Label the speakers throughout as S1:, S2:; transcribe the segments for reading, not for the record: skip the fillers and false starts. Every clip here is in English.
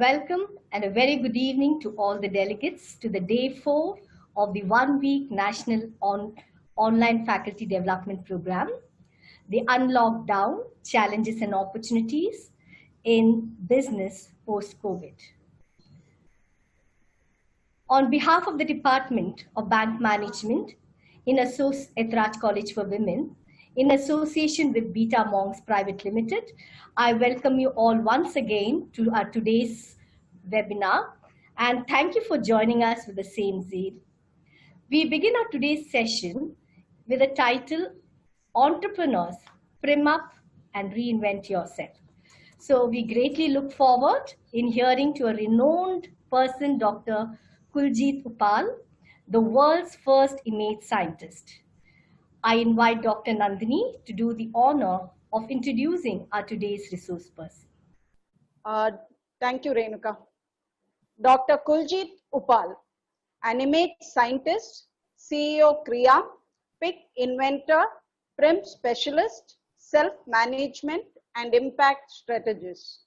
S1: Welcome and a very good evening to all the delegates to the day 4 of the one-week National Online Faculty Development Program, the Unlocked Down Challenges and Opportunities in Business Post-COVID. On behalf of the Department of Bank Management in Ethiraj College for Women, in association with Betamonks Private Limited, I welcome you all once again to our today's webinar, and thank you for joining us with the same zeal. We begin our today's session with the title, Entrepreneurs, PRIM UP and Reinvent Yourself. So we greatly look forward in hearing to a renowned person, Dr. Kuiljeit Uppaal, the world's first image scientist. I invite Dr. Nandini to do the honor of introducing our today's resource person.
S2: Thank you, Renuka. Dr. Kuiljeit Uppaal, an image scientist, CEO Krea, PIC inventor, PRIM specialist, self-management and impact strategist.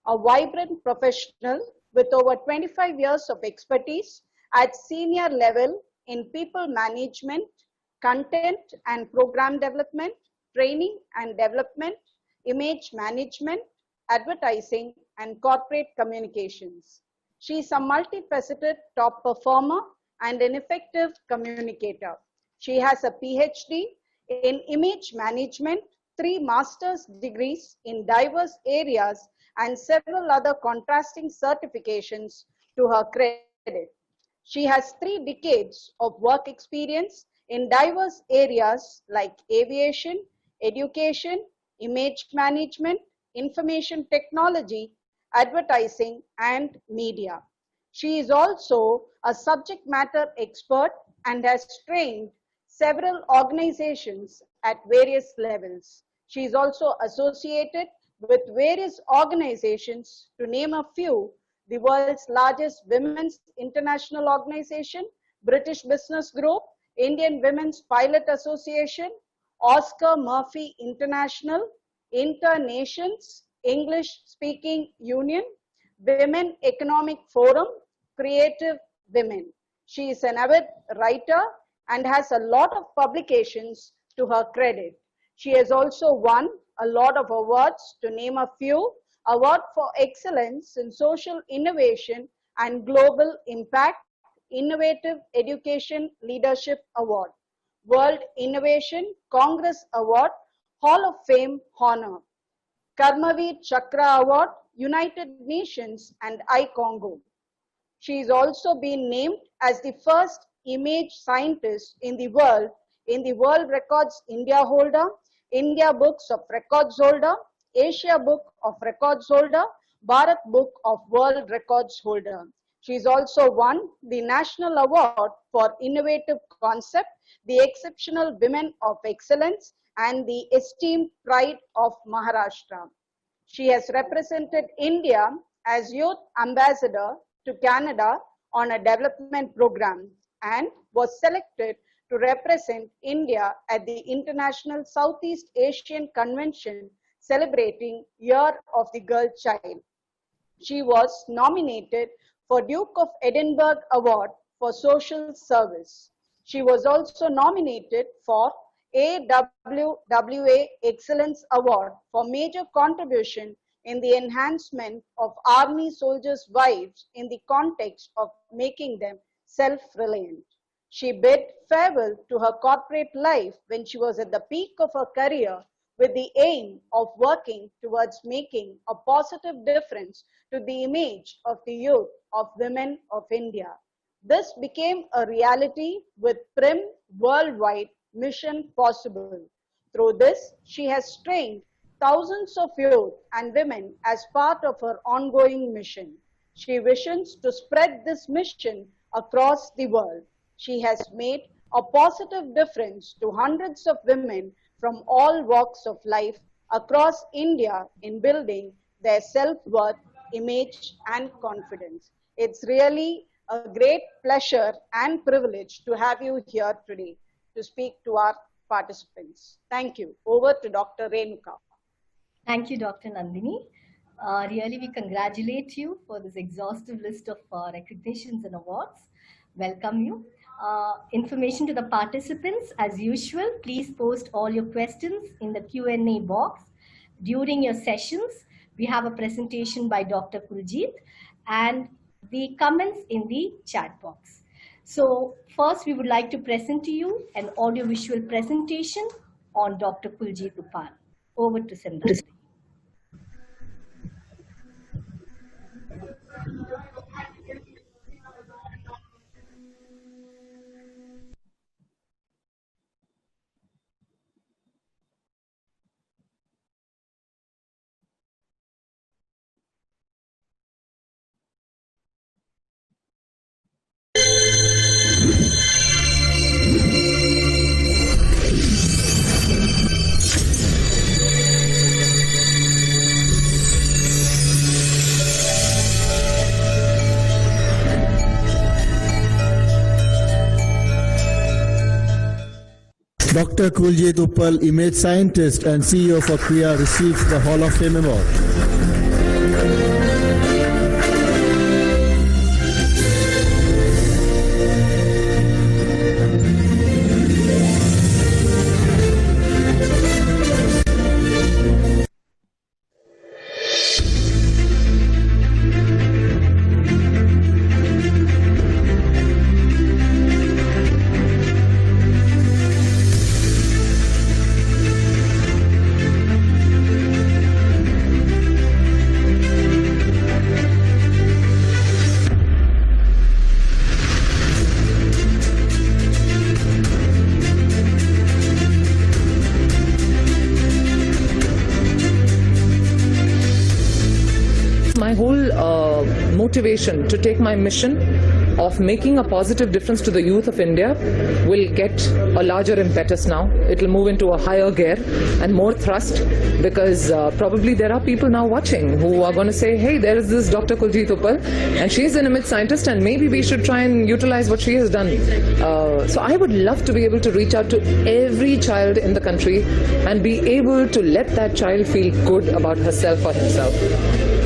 S2: A vibrant professional with over 25 years of expertise at senior level in people management, content and program development, training and development, image management, advertising, and corporate communications. She is a multifaceted top performer and an effective communicator. She has a PhD in image management, 3 master's degrees in diverse areas, and several other contrasting certifications to her credit. She has 3 decades of work experience in diverse areas like aviation, education, image management, information technology, advertising, and media. She is also a subject matter expert and has trained several organizations at various levels. She is also associated with various organizations, to name a few: the world's largest women's international organization, British Business Group, Indian Women's Pilot Association, Oscar Murphy International, Inter-Nations, English Speaking Union, Women Economic Forum, Creative Women. She is an avid writer and has a lot of publications to her credit. She has also won a lot of awards, to name a few: Award for Excellence in Social Innovation and Global Impact, Innovative Education Leadership Award, World Innovation Congress Award, Hall of Fame honor, Karmavir Chakra Award, United Nations, and iCongo. She is also been named as the first image scientist in the World Records India holder, India Books of Records holder, Asia Book of Records holder, Bharat Book of World Records holder. She has also won the National Award for Innovative Concept, the Exceptional Women of Excellence, and the Esteemed Pride of Maharashtra. She has represented India as Youth Ambassador to Canada on a development program and was selected to represent India at the International Southeast Asian Convention celebrating Year of the Girl Child. She was nominated for Duke of Edinburgh Award for Social Service. She was also nominated for AWWA Excellence Award for major contribution in the enhancement of Army soldiers' wives in the context of making them self-reliant. She bid farewell to her corporate life when she was at the peak of her career with the aim of working towards making a positive difference to the image of the youth of women of India. This became a reality with PRIM Worldwide Mission Possible. Through this, she has trained thousands of youth and women as part of her ongoing mission. She wishes to spread this mission across the world. She has made a positive difference to hundreds of women from all walks of life across India in building their self-worth, image, and confidence. It's really a great pleasure and privilege to have you here today to speak to our participants. Thank you. Over to Dr. Renuka.
S1: Thank you, Dr. Nandini. Really, we congratulate you for this exhaustive list of recognitions and awards. Welcome you. Information to the participants, as usual, please post all your questions in the Q&A box. During your sessions, we have a presentation by Dr. Kuiljeit and the comments in the chat box. So first, we would like to present to you an audiovisual presentation on Dr. Kuiljeit Uppaal. Over to Sandra.
S3: Dr. Kuiljeit Uppaal, image scientist and CEO for Krea, receives the Hall of Fame Award.
S4: My whole motivation to take my mission of making a positive difference to the youth of India will get a larger impetus now. It will move into a higher gear and more thrust, because probably there are people now watching who are going to say, hey, there is this Dr. Kuiljeit Uppaal and she's an image scientist and maybe we should try and utilize what she has done. So I would love to be able to reach out to every child in the country and be able to let that child feel good about herself or himself,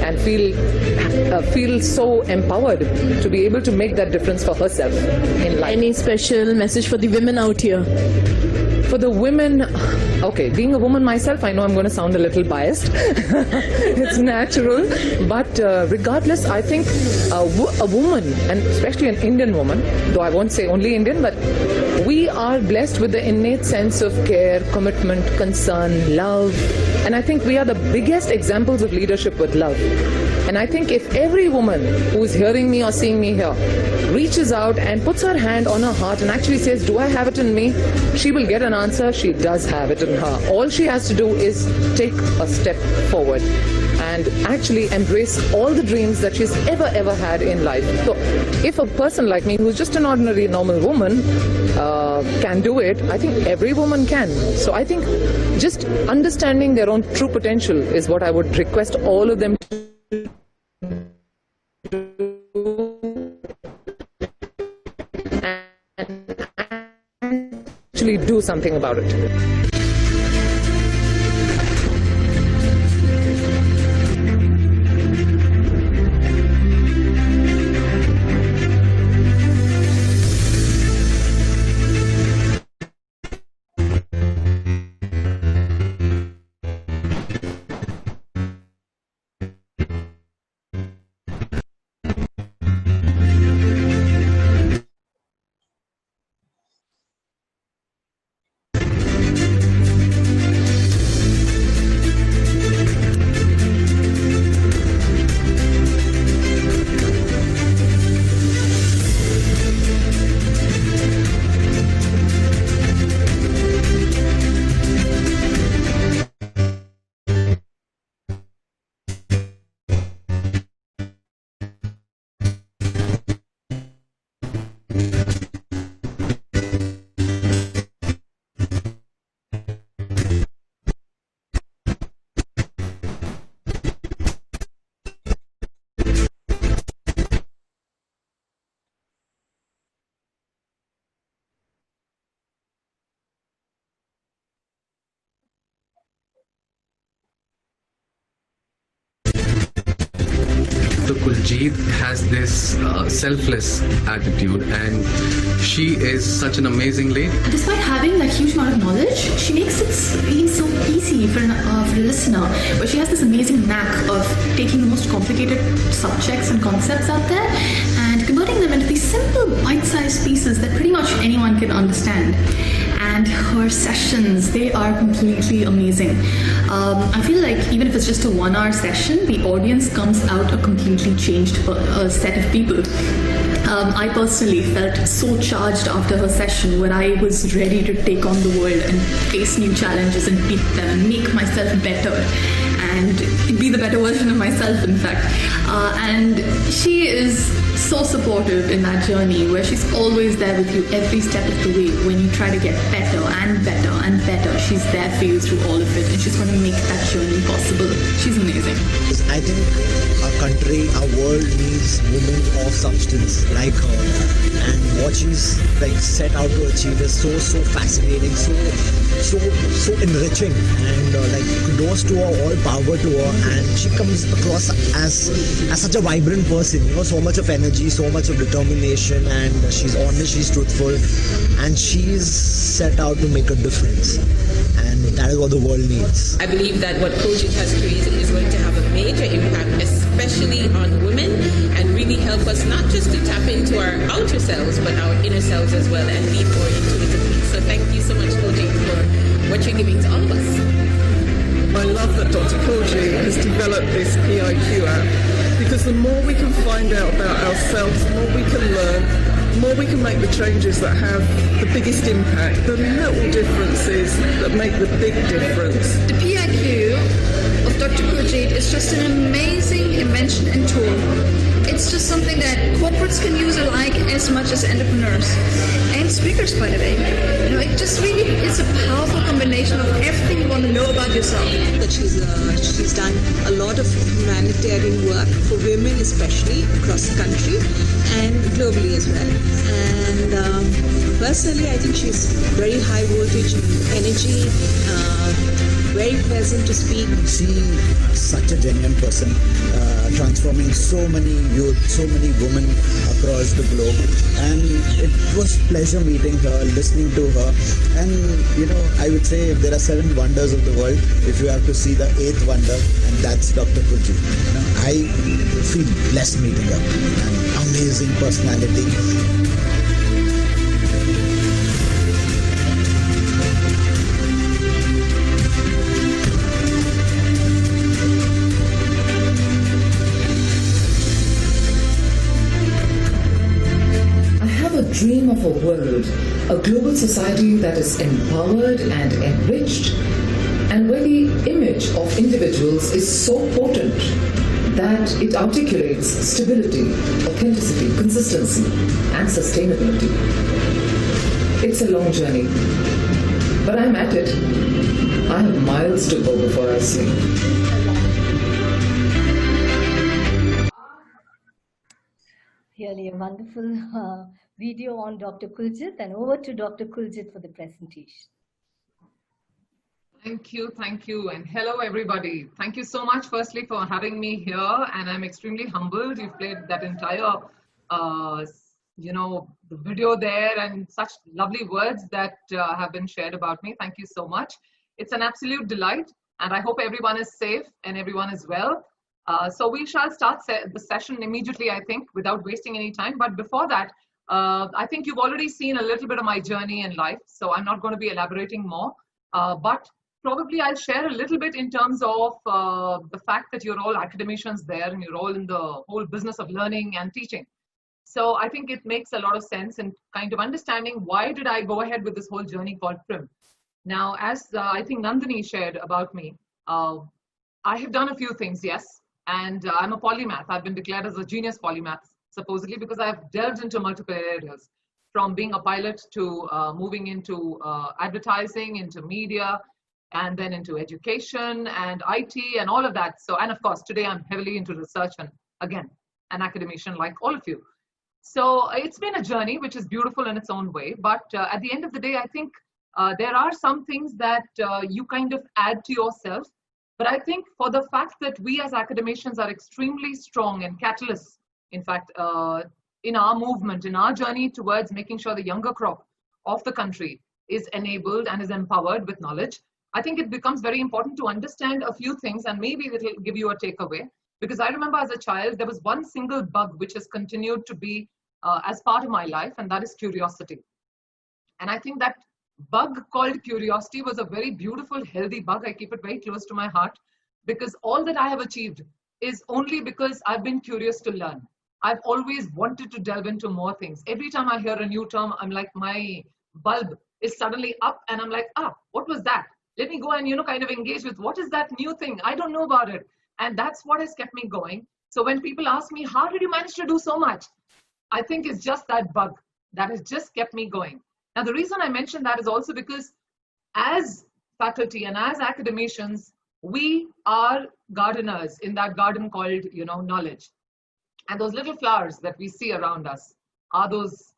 S4: and feel so empowered to be able to make that difference for herself in life.
S5: Any special message for the women out here?
S4: For the women, okay, being a woman myself, I know I'm going to sound a little biased. It's natural. But regardless, I think a woman, and especially an Indian woman, though I won't say only Indian, but we are blessed with the innate sense of care, commitment, concern, love. And I think we are the biggest examples of leadership with love. And I think if every woman who is hearing me or seeing me here reaches out and puts her hand on her heart and actually says, do I have it in me? She will get an answer. She does have it in her. All she has to do is take a step forward and actually embrace all the dreams that she's ever had in life. So if a person like me, who's just an ordinary normal woman, can do it, I think every woman can. So I think just understanding their own true potential is what I would request all of them to and actually do something about it.
S6: So Kuiljeit has this selfless attitude, and she is such an amazing lady.
S5: Despite having that huge amount of knowledge, she makes it seem so easy for a listener. But she has this amazing knack of taking the most complicated subjects and concepts out there and converting them into these simple bite-sized pieces that pretty much anyone can understand. And her sessions, they are completely amazing. I feel like even if it's just a 1-hour session, the audience comes out a completely changed set of people. I personally felt so charged after her session when I was ready to take on the world and face new challenges and beat them and make myself better and be the better version of myself, in fact. And she is so supportive in that journey where she's always there with you every step of the way. When you try to get better and better and better, she's there for you through all of it, and she's going to make that journey possible. She's amazing.
S7: I think our country, our world needs women of substance like her, and what she's like set out to achieve is so fascinating, so enriching, and like kudos to her, all power to her. And she comes across as such a vibrant person, you know, so much of energy, so much of determination, and she's honest, she's truthful, and she's set out to make a difference, and that is what the world needs.
S8: I believe that what Kuiljeit has created is going to have a major impact, especially on women, and really help us not just to tap into our outer selves, but our inner selves as well, and lead more intuitively. So thank you so much, Kuiljeit, for what you're giving to all of us.
S9: I love that Dr. Kuiljeit has developed this PIQ app, because the more we can find out about ourselves, the more we can learn, the more we can make the changes that have the biggest impact, the little differences that make the big difference.
S10: The PIQ of Dr. Kuiljeit is just an amazing invention and tool. It's just something that corporates can use alike as much as entrepreneurs and speakers, by the way. You know, it just really is a powerful combination of everything you want to know about yourself.
S11: That she's done a lot of humanitarian work for women, especially across the country and globally as well. And personally, I think she's very high voltage energy. Very pleasant to speak.
S7: She's such a genuine person, transforming so many youth, so many women across the globe. And it was pleasure meeting her, listening to her. And you know, I would say if there are 7 wonders of the world, if you have to see the 8th wonder, and that's Dr. Kuiljeit. You know, I feel blessed meeting her. An amazing personality.
S4: Dream of a world, a global society that is empowered and enriched, and where the image of individuals is so potent that it articulates stability, authenticity, consistency, and sustainability. It's a long journey, but I'm at it. I have miles to go before I sleep.
S1: Really a wonderful video on Dr. Kuiljeit, and over to Dr. Kuiljeit for the presentation.
S4: Thank you, and hello everybody. Thank you so much firstly for having me here, and I'm extremely humbled. You've played that entire, the video there, and such lovely words that have been shared about me. Thank you so much. It's an absolute delight, and I hope everyone is safe and everyone is well. So we shall start the session immediately, I think, without wasting any time. But before that, I think you've already seen a little bit of my journey in life, so I'm not going to be elaborating more. But probably I'll share a little bit in terms of the fact that you're all academicians there and you're all in the whole business of learning and teaching. So I think it makes a lot of sense in kind of understanding why did I go ahead with this whole journey called PRIM. Now, as I think Nandini shared about me, I have done a few things, yes. And I'm a polymath. I've been declared as a genius polymath, supposedly, because I've delved into multiple areas, from being a pilot to moving into advertising, into media, and then into education and IT and all of that. So, and of course, today I'm heavily into research and, again, an academician like all of you. So it's been a journey, which is beautiful in its own way. But at the end of the day, I think there are some things that you kind of add to yourself
S12: But I think for the fact that we as academicians are extremely strong and catalysts, in fact, in our movement, in our journey towards making sure the younger crop of the country is enabled and is empowered with knowledge, I think it becomes very important to understand a few things, and maybe it will give you a takeaway. Because I remember as a child, there was one single bug which has continued to be as part of my life, and that is curiosity. And I think that bug called curiosity was a very beautiful, healthy bug. I keep it very close to my heart, because all that I have achieved is only because I've been curious to learn. I've always wanted to delve into more things. Every time I hear a new term, I'm like, my bulb is suddenly up, and I'm like, what was that? Let me go and, kind of engage with what is that new thing? I don't know about it. And that's what has kept me going. So when people ask me, how did you manage to do so much? I think it's just that bug that has just kept me going. Now, the reason I mention that is also because as faculty and as academicians, we are gardeners in that garden called, knowledge. And those little flowers that we see around us are those,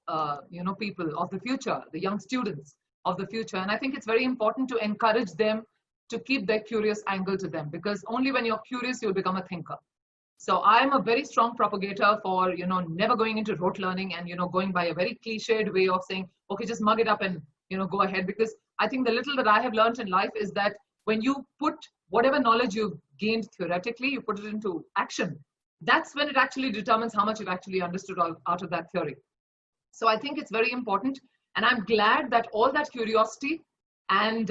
S12: people of the future, the young students of the future. And I think it's very important to encourage them to keep their curious angle to them, because only when you're curious, you'll become a thinker. So I'm a very strong propagator for, never going into rote learning and, going by a very cliched way of saying, okay, just mug it up and, go ahead. Because I think the little that I have learned in life is that when you put whatever knowledge you've gained theoretically, you put it into action. That's when it actually determines how much you've actually understood out of that theory. So I think it's very important. And I'm glad that all that curiosity and,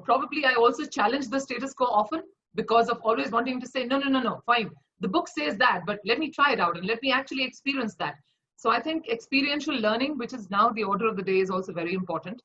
S12: probably I also challenge the status quo often because of always wanting to say, no, fine. The book says that, but let me try it out and let me actually experience that. So I think experiential learning, which is now the order of the day, is also very important.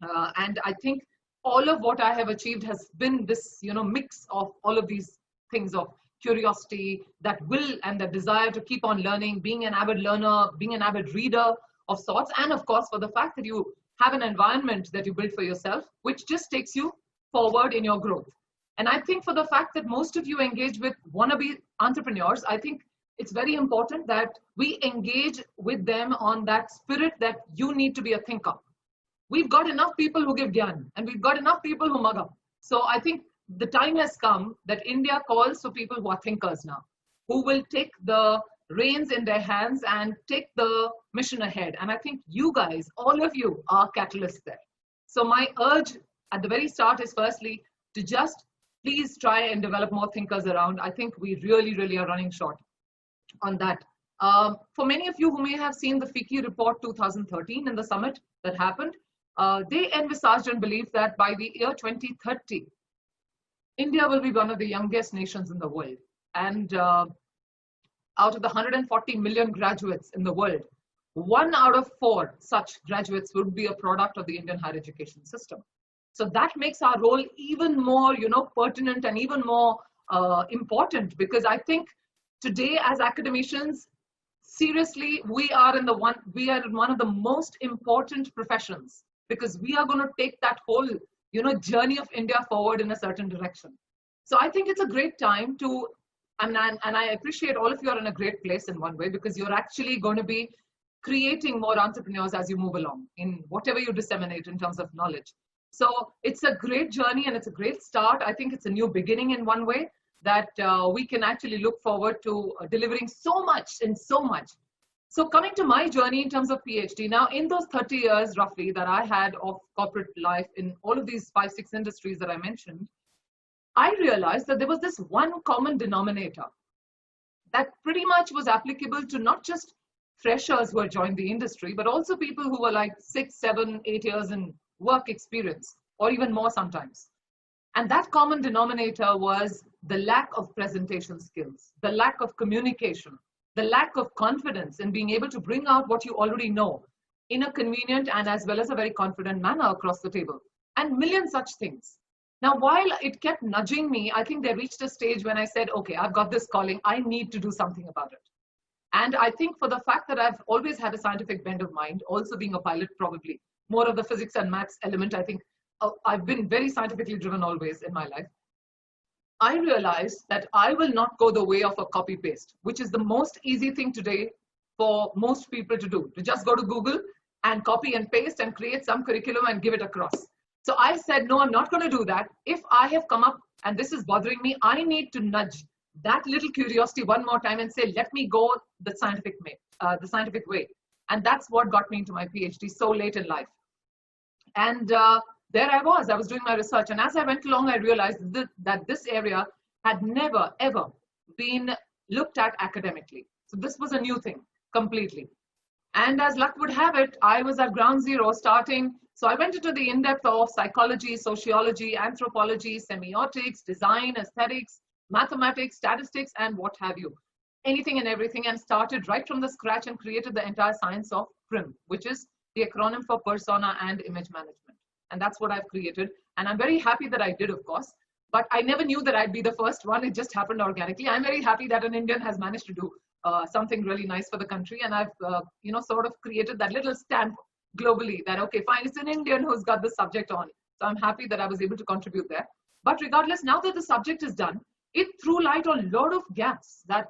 S12: And I think all of what I have achieved has been this, mix of all of these things of curiosity, that will and the desire to keep on learning, being an avid learner, being an avid reader of sorts, and of course for the fact that you have an environment that you build for yourself, which just takes you forward in your growth. And I think for the fact that most of you engage with wannabe entrepreneurs, I think it's very important that we engage with them on that spirit that you need to be a thinker. We've got enough people who give gyan, and we've got enough people who mug up. So I think the time has come that India calls for people who are thinkers now, who will take the reins in their hands and take the mission ahead. And I think you guys, all of you, are catalysts there. So my urge at the very start is firstly to just please try and develop more thinkers around. I think we really are running short on that. For many of you who may have seen the FICCI report 2013 in the summit that happened, they envisaged and believed that by the year 2030, India will be one of the youngest nations in the world. And out of the 140 million graduates in the world, 1 out of 4 such graduates would be a product of the Indian higher education system. So that makes our role even more, pertinent and even more important, because I think today as academicians, seriously, we are in one of the most important professions, because we are going to take that whole, journey of India forward in a certain direction. So I think it's a great time to, and I appreciate all of you are in a great place in one way, because you're actually going to be creating more entrepreneurs as you move along in whatever you disseminate in terms of knowledge. So it's a great journey and it's a great start. I think it's a new beginning in one way that we can actually look forward to delivering so much and so much. So coming to my journey in terms of PhD, now in those 30 years roughly that I had of corporate life in all of these 5-6 industries that I mentioned, I realized that there was this one common denominator that pretty much was applicable to not just freshers who had joined the industry, but also people who were like 6, 7, 8 years in work experience, or even more sometimes. And that common denominator was the lack of presentation skills, the lack of communication, the lack of confidence in being able to bring out what you already know in a convenient and as well as a very confident manner across the table, and million such things. Now, while it kept nudging me, I think they reached a stage when I said, okay, I've got this calling, I need to do something about it. And I think for the fact that I've always had a scientific bent of mind, also being a pilot probably, more of the physics and maths element, I think I've been very scientifically driven always in my life. I realized that I will not go the way of a copy paste, which is the most easy thing today for most people to do, to just go to Google and copy and paste and create some curriculum and give it across. So I said, no, I'm not going to do that. If I have come up and this is bothering me, I need to nudge that little curiosity one more time and say, let me go the scientific way. And that's what got me into my PhD so late in life. And there I was doing my research. And as I went along, I realized that this area had never, ever been looked at academically. So this was a new thing completely. And as luck would have it, I was at ground zero starting. So I went into the in-depth of psychology, sociology, anthropology, semiotics, design, aesthetics, mathematics, statistics, and what have you. Anything and everything, and started right from the scratch and created the entire science of PRIM, which is the acronym for Persona and Image Management. And that's what I've created. And I'm very happy that I did, of course. But I never knew that I'd be the first one. It just happened organically. I'm very happy that an Indian has managed to do something really nice for the country. And I've, sort of created that little stamp globally that, okay, fine, it's an Indian who's got the subject on. So I'm happy that I was able to contribute there. But regardless, now that the subject is done, it threw light on a lot of gaps that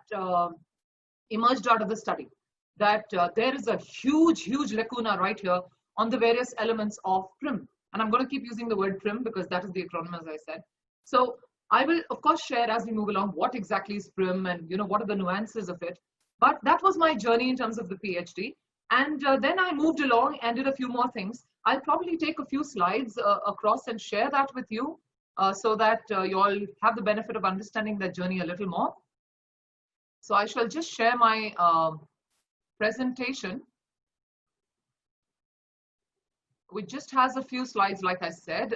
S12: emerged out of the study. That there is a huge, huge lacuna right here on the various elements of PRIM. And I'm going to keep using the word PRIM because that is the acronym, as I said. So I will, of course, share as we move along what exactly is PRIM and what are the nuances of it. But that was my journey in terms of the PhD. And then I moved along and did a few more things. I'll probably take a few slides across and share that with you so that you all have the benefit of understanding that journey a little more. So I shall just share my presentation, which just has a few slides, like I said.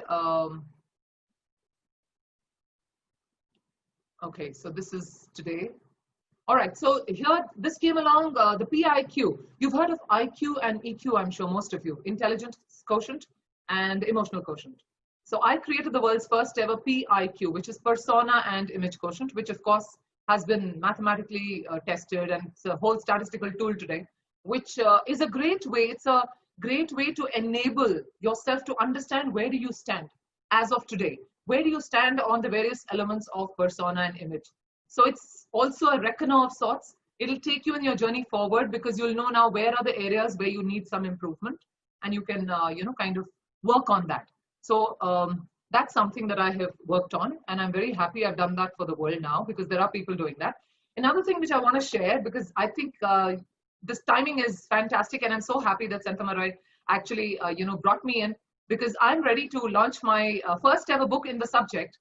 S12: Okay, so this is today. All right, so here, this came along, the PIQ. You've heard of IQ and EQ, I'm sure most of you, intelligence quotient and emotional quotient. So I created the world's first ever PIQ, which is persona and image quotient, which of course has been mathematically tested, and it's a whole statistical tool today, which is a great way, it's a great way to enable yourself to understand where do you stand as of today. Where do you stand on the various elements of persona and image? So it's also a reckoner of sorts. It'll take you in your journey forward because you'll know now where are the areas where you need some improvement, and you can, kind of work on that. So that's something that I have worked on, and I'm very happy I've done that for the world now because there are people doing that. Another thing which I want to share, because I think this timing is fantastic, and I'm so happy that Santamarai actually, brought me in, because I'm ready to launch my first ever book in the subject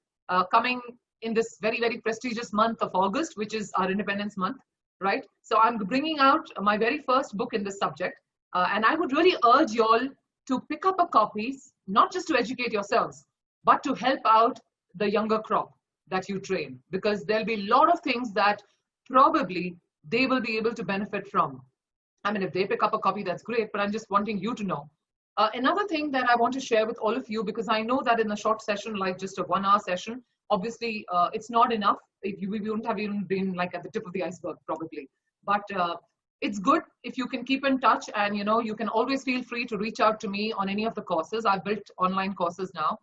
S12: coming in this very, very prestigious month of August, which is our Independence Month, right? So I'm bringing out my very first book in this subject. And I would really urge you all to pick up a copy, not just to educate yourselves, but to help out the younger crop that you train, because there'll be a lot of things that probably they will be able to benefit from. I mean, if they pick up a copy, that's great, but I'm just wanting you to know. Another thing that I want to share with all of you, because I know that in a short session, like just a 1 hour session, obviously it's not enough. We wouldn't have even been like at the tip of the iceberg probably. But it's good if you can keep in touch, and you can always feel free to reach out to me on any of the courses. I've built online courses now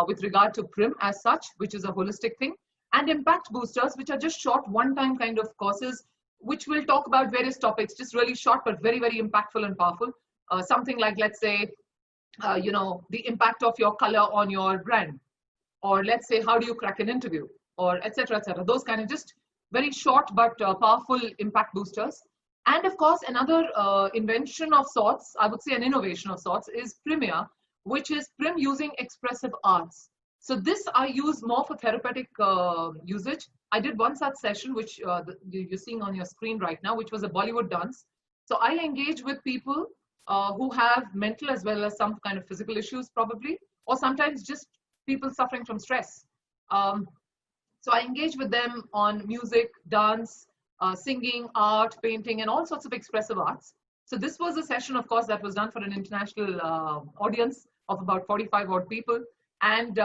S12: with regard to PRIM as such, which is a holistic thing, and impact boosters, which are just short one-time kind of courses, which will talk about various topics, just really short, but very, very impactful and powerful. Something like, let's say, the impact of your color on your brand, or let's say, how do you crack an interview, or etc., etc. Those kind of just very short but powerful impact boosters. And of course, another invention of sorts, I would say an innovation of sorts, is PRIMIA, which is PRIM using expressive arts. So this I use more for therapeutic usage. I did one such session, which you're seeing on your screen right now, which was a Bollywood dance. So I engage with people who have mental as well as some kind of physical issues probably, or sometimes just people suffering from stress. So I engage with them on music, dance, singing, art, painting, and all sorts of expressive arts. So this was a session, of course, that was done for an international audience of about 45 odd people. And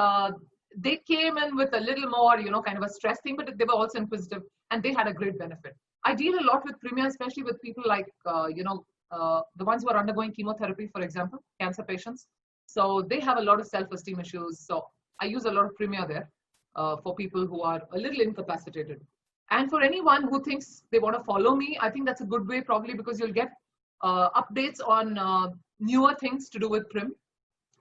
S12: they came in with a little more, kind of a stress thing, but they were also inquisitive, and they had a great benefit. I deal a lot with PRIMIA, especially with people like, the ones who are undergoing chemotherapy, for example, cancer patients. So they have a lot of self-esteem issues. So I use a lot of PRIMIA there for people who are a little incapacitated. And for anyone who thinks they want to follow me, I think that's a good way probably, because you'll get updates on newer things to do with PRIM.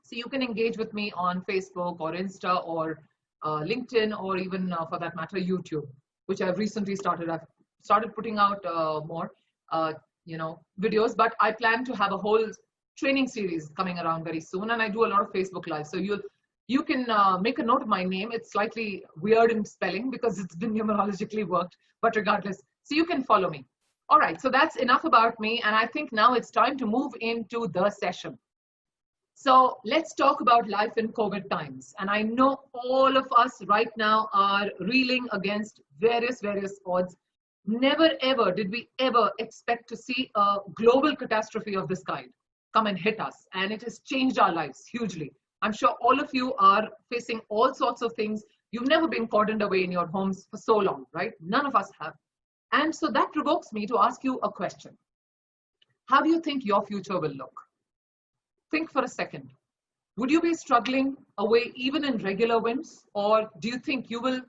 S12: So you can engage with me on Facebook or Insta or LinkedIn, or even for that matter, YouTube, which I've recently started. I've started putting out more, videos, but I plan to have a whole training series coming around very soon. And I do a lot of Facebook Live. So you can make a note of my name. It's slightly weird in spelling because it's been numerologically worked, but regardless, so you can follow me. All right, so that's enough about me. And I think now it's time to move into the session. So let's talk about life in COVID times. And I know all of us right now are reeling against various odds. Never ever did we ever expect to see a global catastrophe of this kind come and hit us. And it has changed our lives hugely. I'm sure all of you are facing all sorts of things. You've never been cordoned away in your homes for so long, right? None of us have. And so that provokes me to ask you a question. How do you think your future will look? Think for a second. Would you be struggling away even in regular winds? Or do you think you will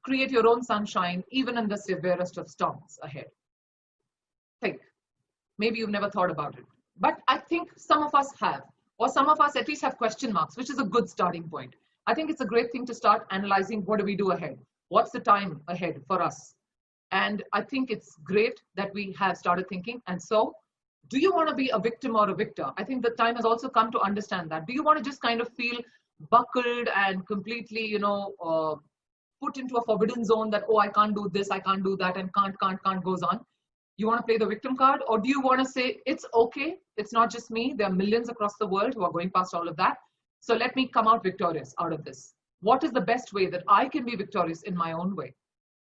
S12: create your own sunshine even in the severest of storms ahead? Think. Maybe you've never thought about it. But I think some of us have, or some of us at least have question marks, which is a good starting point. I think it's a great thing to start analyzing, what do we do ahead? What's the time ahead for us? And I think it's great that we have started thinking. And so, do you want to be a victim or a victor? I think the time has also come to understand that. Do you want to just kind of feel buckled and completely, put into a forbidden zone that, oh, I can't do this, I can't do that, and can't goes on? You want to play the victim card? Or do you want to say, it's okay, it's not just me, there are millions across the world who are going past all of that. So let me come out victorious out of this. What is the best way that I can be victorious in my own way?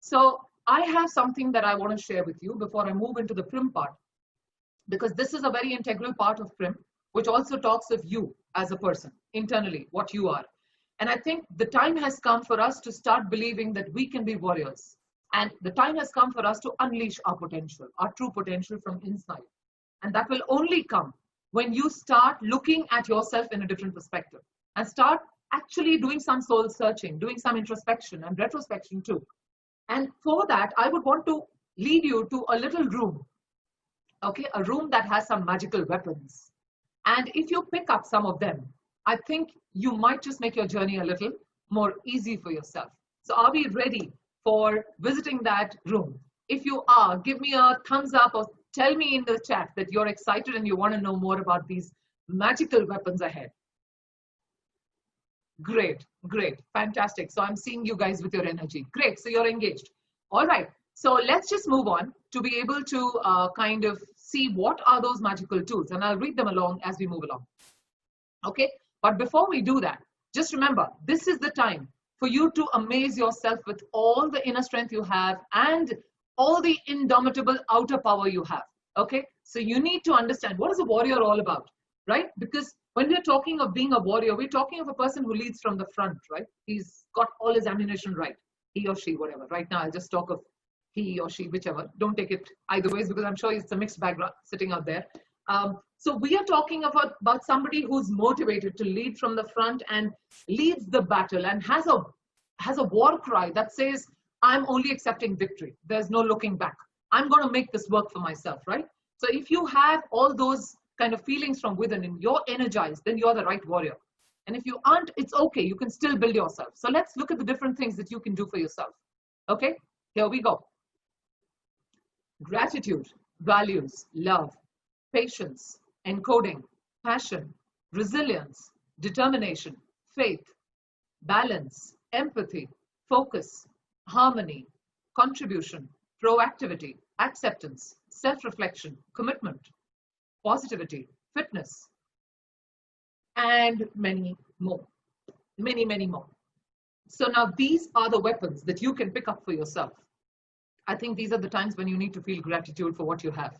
S12: So I have something that I want to share with you before I move into the PRIM part, because this is a very integral part of PRIM, which also talks of you as a person, internally, what you are. And I think the time has come for us to start believing that we can be warriors. And the time has come for us to unleash our potential, our true potential from inside. And that will only come when you start looking at yourself in a different perspective and start actually doing some soul searching, doing some introspection and retrospection too. And for that, I would want to lead you to a little room, okay, a room that has some magical weapons. And if you pick up some of them, I think you might just make your journey a little more easy for yourself. So are we ready for visiting that room? If you are, give me a thumbs up or tell me in the chat that you're excited and you want to know more about these magical weapons ahead. Great, fantastic. So I'm seeing you guys with your energy. Great, so you're engaged. All right, so let's just move on to be able to kind of see what are those magical tools, and I'll read them along as we move along. Okay, but before we do that, just remember, this is the time for you to amaze yourself with all the inner strength you have and all the indomitable outer power you have. Okay, so you need to understand, what is a warrior all about, right? Because when we're talking of being a warrior, we're talking of a person who leads from the front, right? He's got all his ammunition right, he or she, whatever. Right now, I'll just talk of he or she, whichever. Don't take it either ways, because I'm sure it's a mixed bag sitting out there. So we are talking about somebody who's motivated to lead from the front and leads the battle and has a war cry that says, I'm only accepting victory. There's no looking back. I'm going to make this work for myself, right? So if you have all those kind of feelings from within and you're energized, then you're the right warrior. And if you aren't, it's okay. You can still build yourself. So let's look at the different things that you can do for yourself. Okay, here we go. Gratitude, values, love, patience, encoding, passion, resilience, determination, faith, balance, empathy, focus, harmony, contribution, proactivity, acceptance, self-reflection, commitment, positivity, fitness, and many more. Many more. So now these are the weapons that you can pick up for yourself. I think these are the times when you need to feel gratitude for what you have.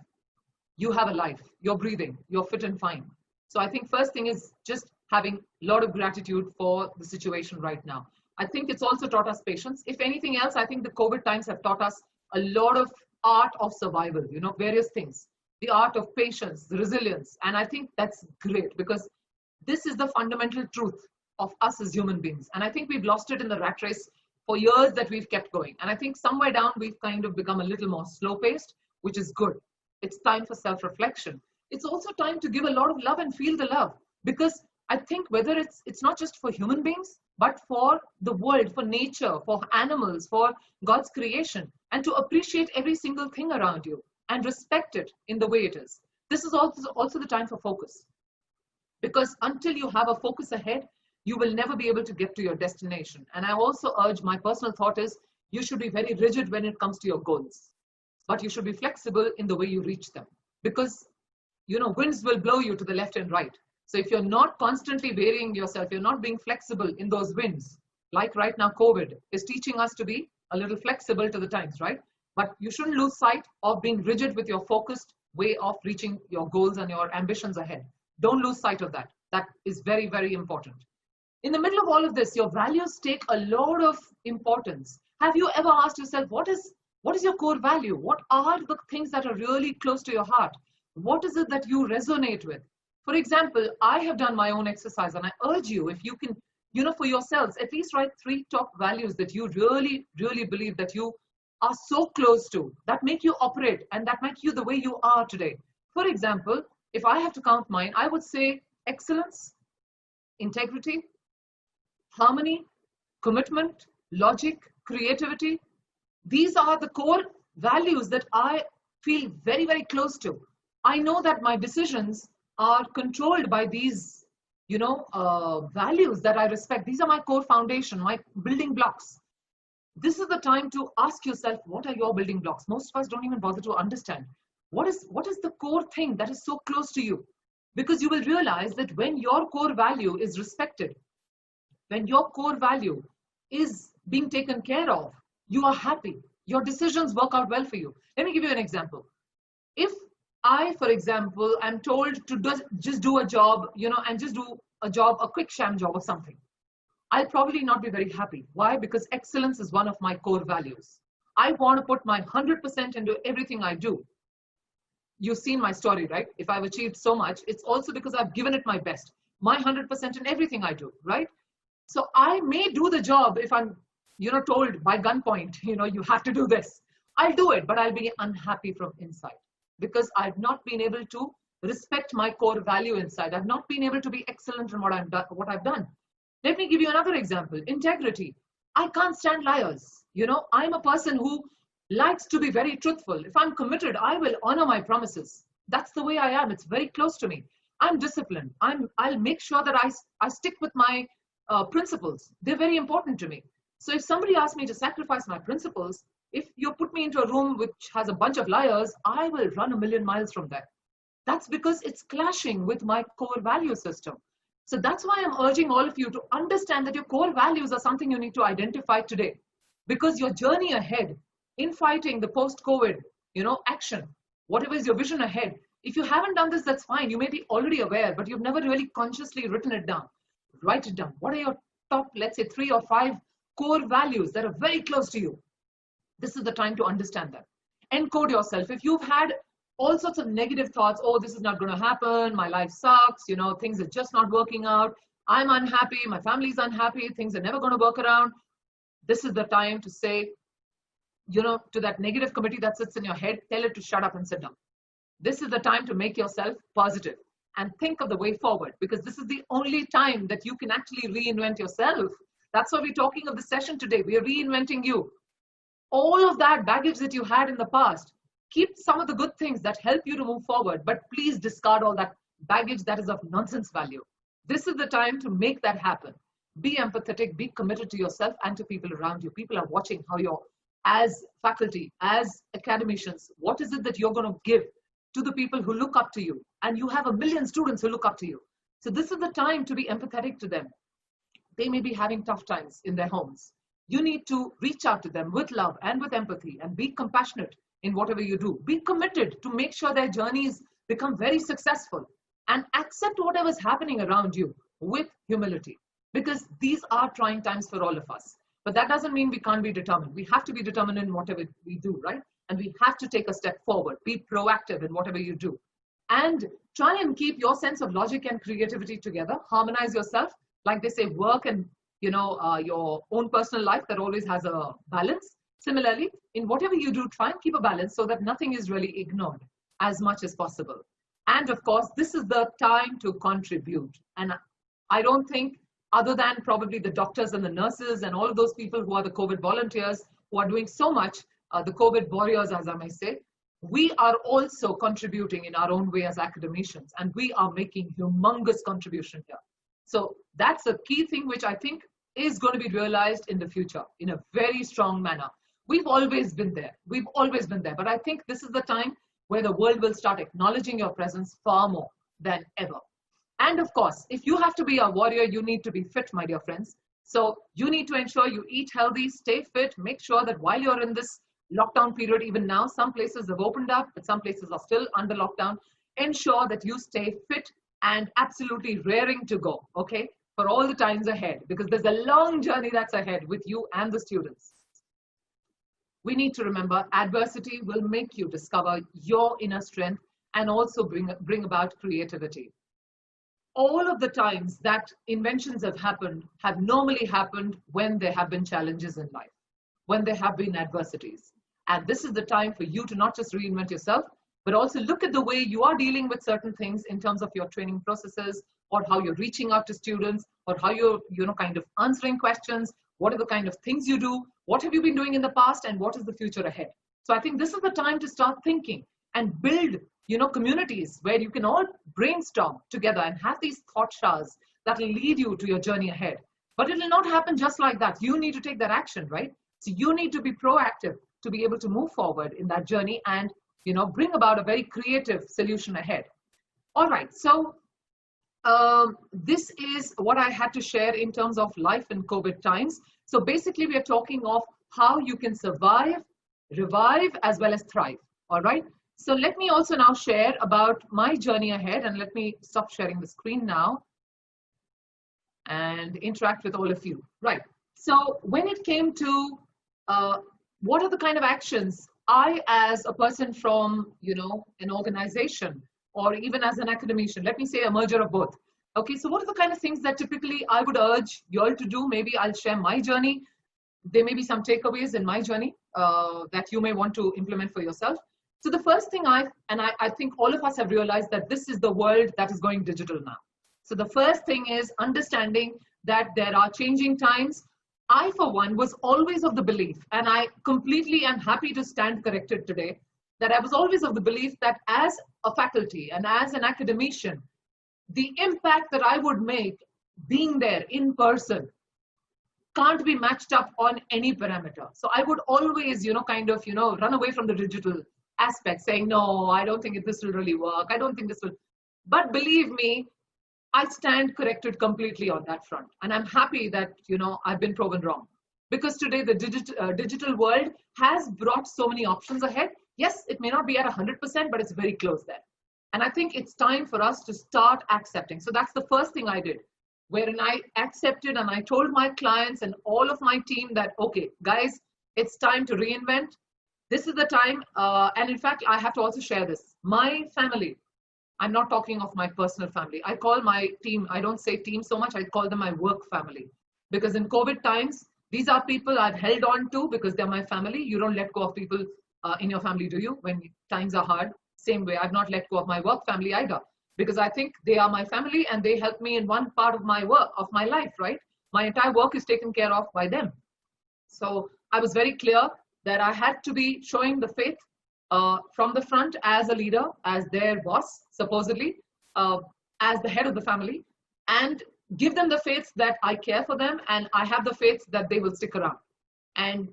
S12: You have a life, you're breathing, you're fit and fine. So I think first thing is just having a lot of gratitude for the situation right now. I think it's also taught us patience. If anything else, I think the COVID times have taught us a lot of art of survival, various things. The art of patience, the resilience. And I think that's great, because this is the fundamental truth of us as human beings. And I think we've lost it in the rat race for years that we've kept going. And I think somewhere down, we've kind of become a little more slow-paced, which is good. It's time for self-reflection. It's also time to give a lot of love and feel the love, because I think whether it's not just for human beings, but for the world, for nature, for animals, for God's creation, and to appreciate every single thing around you and respect it in the way it is. This is also the time for focus. Because until you have a focus ahead, you will never be able to get to your destination. And I also urge, my personal thought is, you should be very rigid when it comes to your goals, but you should be flexible in the way you reach them. Because, you know, winds will blow you to the left and right. So if you're not constantly varying yourself, you're not being flexible in those winds, like right now, COVID is teaching us to be a little flexible to the times, right? But you shouldn't lose sight of being rigid with your focused way of reaching your goals and your ambitions ahead. Don't lose sight of that. That is very, very important. In the middle of all of this, your values take a lot of importance. Have you ever asked yourself, what is your core value? What are the things that are really close to your heart? What is it that you resonate with? For example, I have done my own exercise, and I urge you, if you can, you know, for yourselves, at least write 3 top values that you really, really believe that you are so close to, that make you operate and that make you the way you are today. For example, if I have to count mine, I would say excellence, integrity, harmony, commitment, logic, creativity. These are the core values that I feel very, very close to. I know that my decisions are controlled by these, you know, values that I respect. These are my core foundation, my building blocks. This is the time to ask yourself, what are your building blocks? Most of us don't even bother to understand. What is the core thing that is so close to you? Because you will realize that when your core value is respected, when your core value is being taken care of, you are happy. Your decisions work out well for you. Let me give you an example. If I, for example, am told to just do a job, you know, and just do a job, a quick sham job of something, I'll probably not be very happy. Why? Because excellence is one of my core values. I want to put my 100% into everything I do. You've seen my story, right? If I've achieved so much, it's also because I've given it my best, my 100% in everything I do, right? So I may do the job if I'm, you know, told by gunpoint, you know, you have to do this. I'll do it, but I'll be unhappy from inside because I've not been able to respect my core value inside. I've not been able to be excellent in what I've done. Let me give you another example. Integrity. I can't stand liars. You know, I'm a person who likes to be very truthful. If I'm committed, I will honor my promises. That's the way I am. It's very close to me. I'm disciplined. I'll make sure that I stick with my principles. They're very important to me. So if somebody asks me to sacrifice my principles, if you put me into a room which has a bunch of liars, I will run a million miles from there. That's because it's clashing with my core value system. So that's why I'm urging all of you to understand that your core values are something you need to identify today, because your journey ahead in fighting the post-COVID, you know, action, whatever is your vision ahead, if you haven't done this, that's fine. You may be already aware, but you've never really consciously written it down. Write it down. What are your top, let's say, 3 or 5 core values that are very close to you? This is the time to understand them. Encode yourself. If you've had all sorts of negative thoughts, oh, this is not going to happen, my life sucks, you know, things are just not working out, I'm unhappy, my family's unhappy, things are never going to work around. This is the time to say, you know, to that negative committee that sits in your head, tell it to shut up and sit down. This is the time to make yourself positive and think of the way forward, because this is the only time that you can actually reinvent yourself. That's why we're talking of the session today. We are reinventing you. All of that baggage that you had in the past, keep some of the good things that help you to move forward, but please discard all that baggage that is of nonsense value. This is the time to make that happen. Be empathetic, be committed to yourself and to people around you. People are watching how you're, as faculty, as academicians, what is it that you're going to give to the people who look up to you? And you have 1 million students who look up to you. So this is the time to be empathetic to them. They may be having tough times in their homes. You need to reach out to them with love and with empathy and be compassionate in whatever you do. Be committed to make sure their journeys become very successful, and accept whatever's happening around you with humility, because these are trying times for all of us. But that doesn't mean we can't be determined. We have to be determined in whatever we do, right? And we have to take a step forward. Be proactive in whatever you do. And try and keep your sense of logic and creativity together. Harmonize yourself. Like they say, work and, you know, your own personal life, that always has a balance. Similarly, in whatever you do, try and keep a balance so that nothing is really ignored as much as possible. And of course, this is the time to contribute. And I don't think other than probably the doctors and the nurses and all of those people who are the COVID volunteers who are doing so much, the COVID warriors, as I may say, we are also contributing in our own way as academicians, and we are making humongous contribution here. So that's a key thing which I think is going to be realized in the future in a very strong manner. We've always been there. We've always been there. But I think this is the time where the world will start acknowledging your presence far more than ever. And of course, if you have to be a warrior, you need to be fit, my dear friends. So you need to ensure you eat healthy, stay fit, make sure that while you're in this lockdown period, even now, some places have opened up, but some places are still under lockdown. Ensure that you stay fit and absolutely raring to go, okay, for all the times ahead, because there's a long journey that's ahead with you and the students. We need to remember adversity will make you discover your inner strength and also bring about creativity. All of the times that inventions have happened have normally happened when there have been challenges in life, when there have been adversities. And this is the time for you to not just reinvent yourself, but also look at the way you are dealing with certain things in terms of your training processes, or how you're reaching out to students, or how you're kind of answering questions. What are the kind of things you do? What have you been doing in the past, and what is the future ahead? So I think this is the time to start thinking and build communities where you can all brainstorm together and have these thought showers that will lead you to your journey ahead. But it will not happen just like that. You need to take that action, right? So you need to be proactive to be able to move forward in that journey and bring about a very creative solution ahead. All right, so this is what I had to share in terms of life in COVID times. So basically we are talking of how you can survive, revive, as well as thrive. All right. So let me also now share about my journey ahead, and let me stop sharing the screen now and interact with all of you. Right. So when it came to what are the kind of actions I, as a person from, an organization, or even as an academician, let me say a merger of both. Okay, so what are the kind of things that typically I would urge you all to do? Maybe I'll share my journey. There may be some takeaways in my journey that you may want to implement for yourself. So the first thing I think all of us have realized that this is the world that is going digital now. So the first thing is understanding that there are changing times. I, for one, was always of the belief, and I completely am happy to stand corrected today, that I was always of the belief that as a faculty and as an academician, the impact that I would make being there in person can't be matched up on any parameter. So I would always, run away from the digital aspect, saying, no, I don't think this will really work. I don't think this will. But believe me, I stand corrected completely on that front. And I'm happy that, I've been proven wrong. Because today the digital world has brought so many options ahead. Yes, it may not be at 100%, but it's very close there. And I think it's time for us to start accepting. So that's the first thing I did, wherein I accepted and I told my clients and all of my team that, okay, guys, it's time to reinvent. This is the time. And in fact, I have to also share this. My family, I'm not talking of my personal family. I call my team, I don't say team so much, I call them my work family. Because in COVID times, these are people I've held on to because they're my family. You don't let go of people in your family, do you? When times are hard. Same way, I've not let go of my work family either, because I think they are my family and they help me in one part of my work, of my life, right? My entire work is taken care of by them. So I was very clear that I had to be showing the faith from the front as a leader, as their boss, supposedly, as the head of the family, and give them the faith that I care for them and I have the faith that they will stick around. And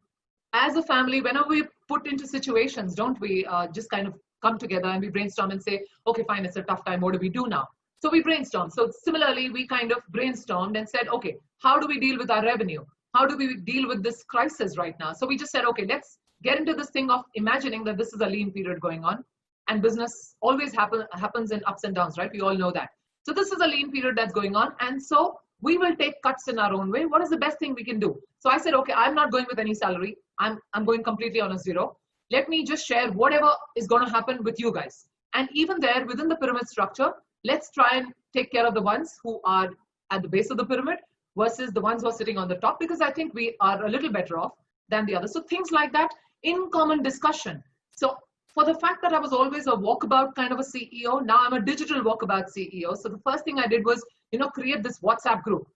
S12: as a family, whenever we put into situations, don't we just kind of come together and we brainstorm and say, okay, fine, it's a tough time. What do we do now? So we brainstorm. So similarly, we kind of brainstormed and said, okay, how do we deal with our revenue? How do we deal with this crisis right now? So we just said, okay, let's get into this thing of imagining that this is a lean period going on, and business always happens in ups and downs, right? We all know that. So this is a lean period that's going on. And so we will take cuts in our own way. What is the best thing we can do? So I said, okay, I'm not going with any salary. I'm going completely on a zero. Let me just share whatever is going to happen with you guys. And even there, within the pyramid structure, let's try and take care of the ones who are at the base of the pyramid versus the ones who are sitting on the top, because I think we are a little better off than the others. So things like that in common discussion. So for the fact that I was always a walkabout kind of a CEO, now I'm a digital walkabout CEO. So the first thing I did was, create this WhatsApp group.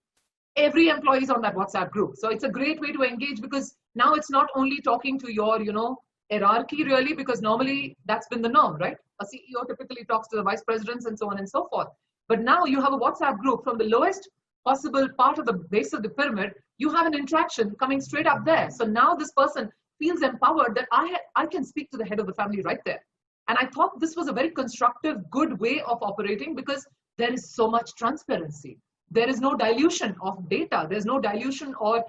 S12: every employee is on that WhatsApp group. So it's a great way to engage, because now it's not only talking to your, hierarchy really, because normally that's been the norm, right? A CEO typically talks to the vice presidents and so on and so forth. But now you have a WhatsApp group from the lowest possible part of the base of the pyramid. You have an interaction coming straight up there. So now this person feels empowered that I can speak to the head of the family right there. And I thought this was a very constructive, good way of operating, because there is so much transparency. There is no dilution of data. There's no dilution or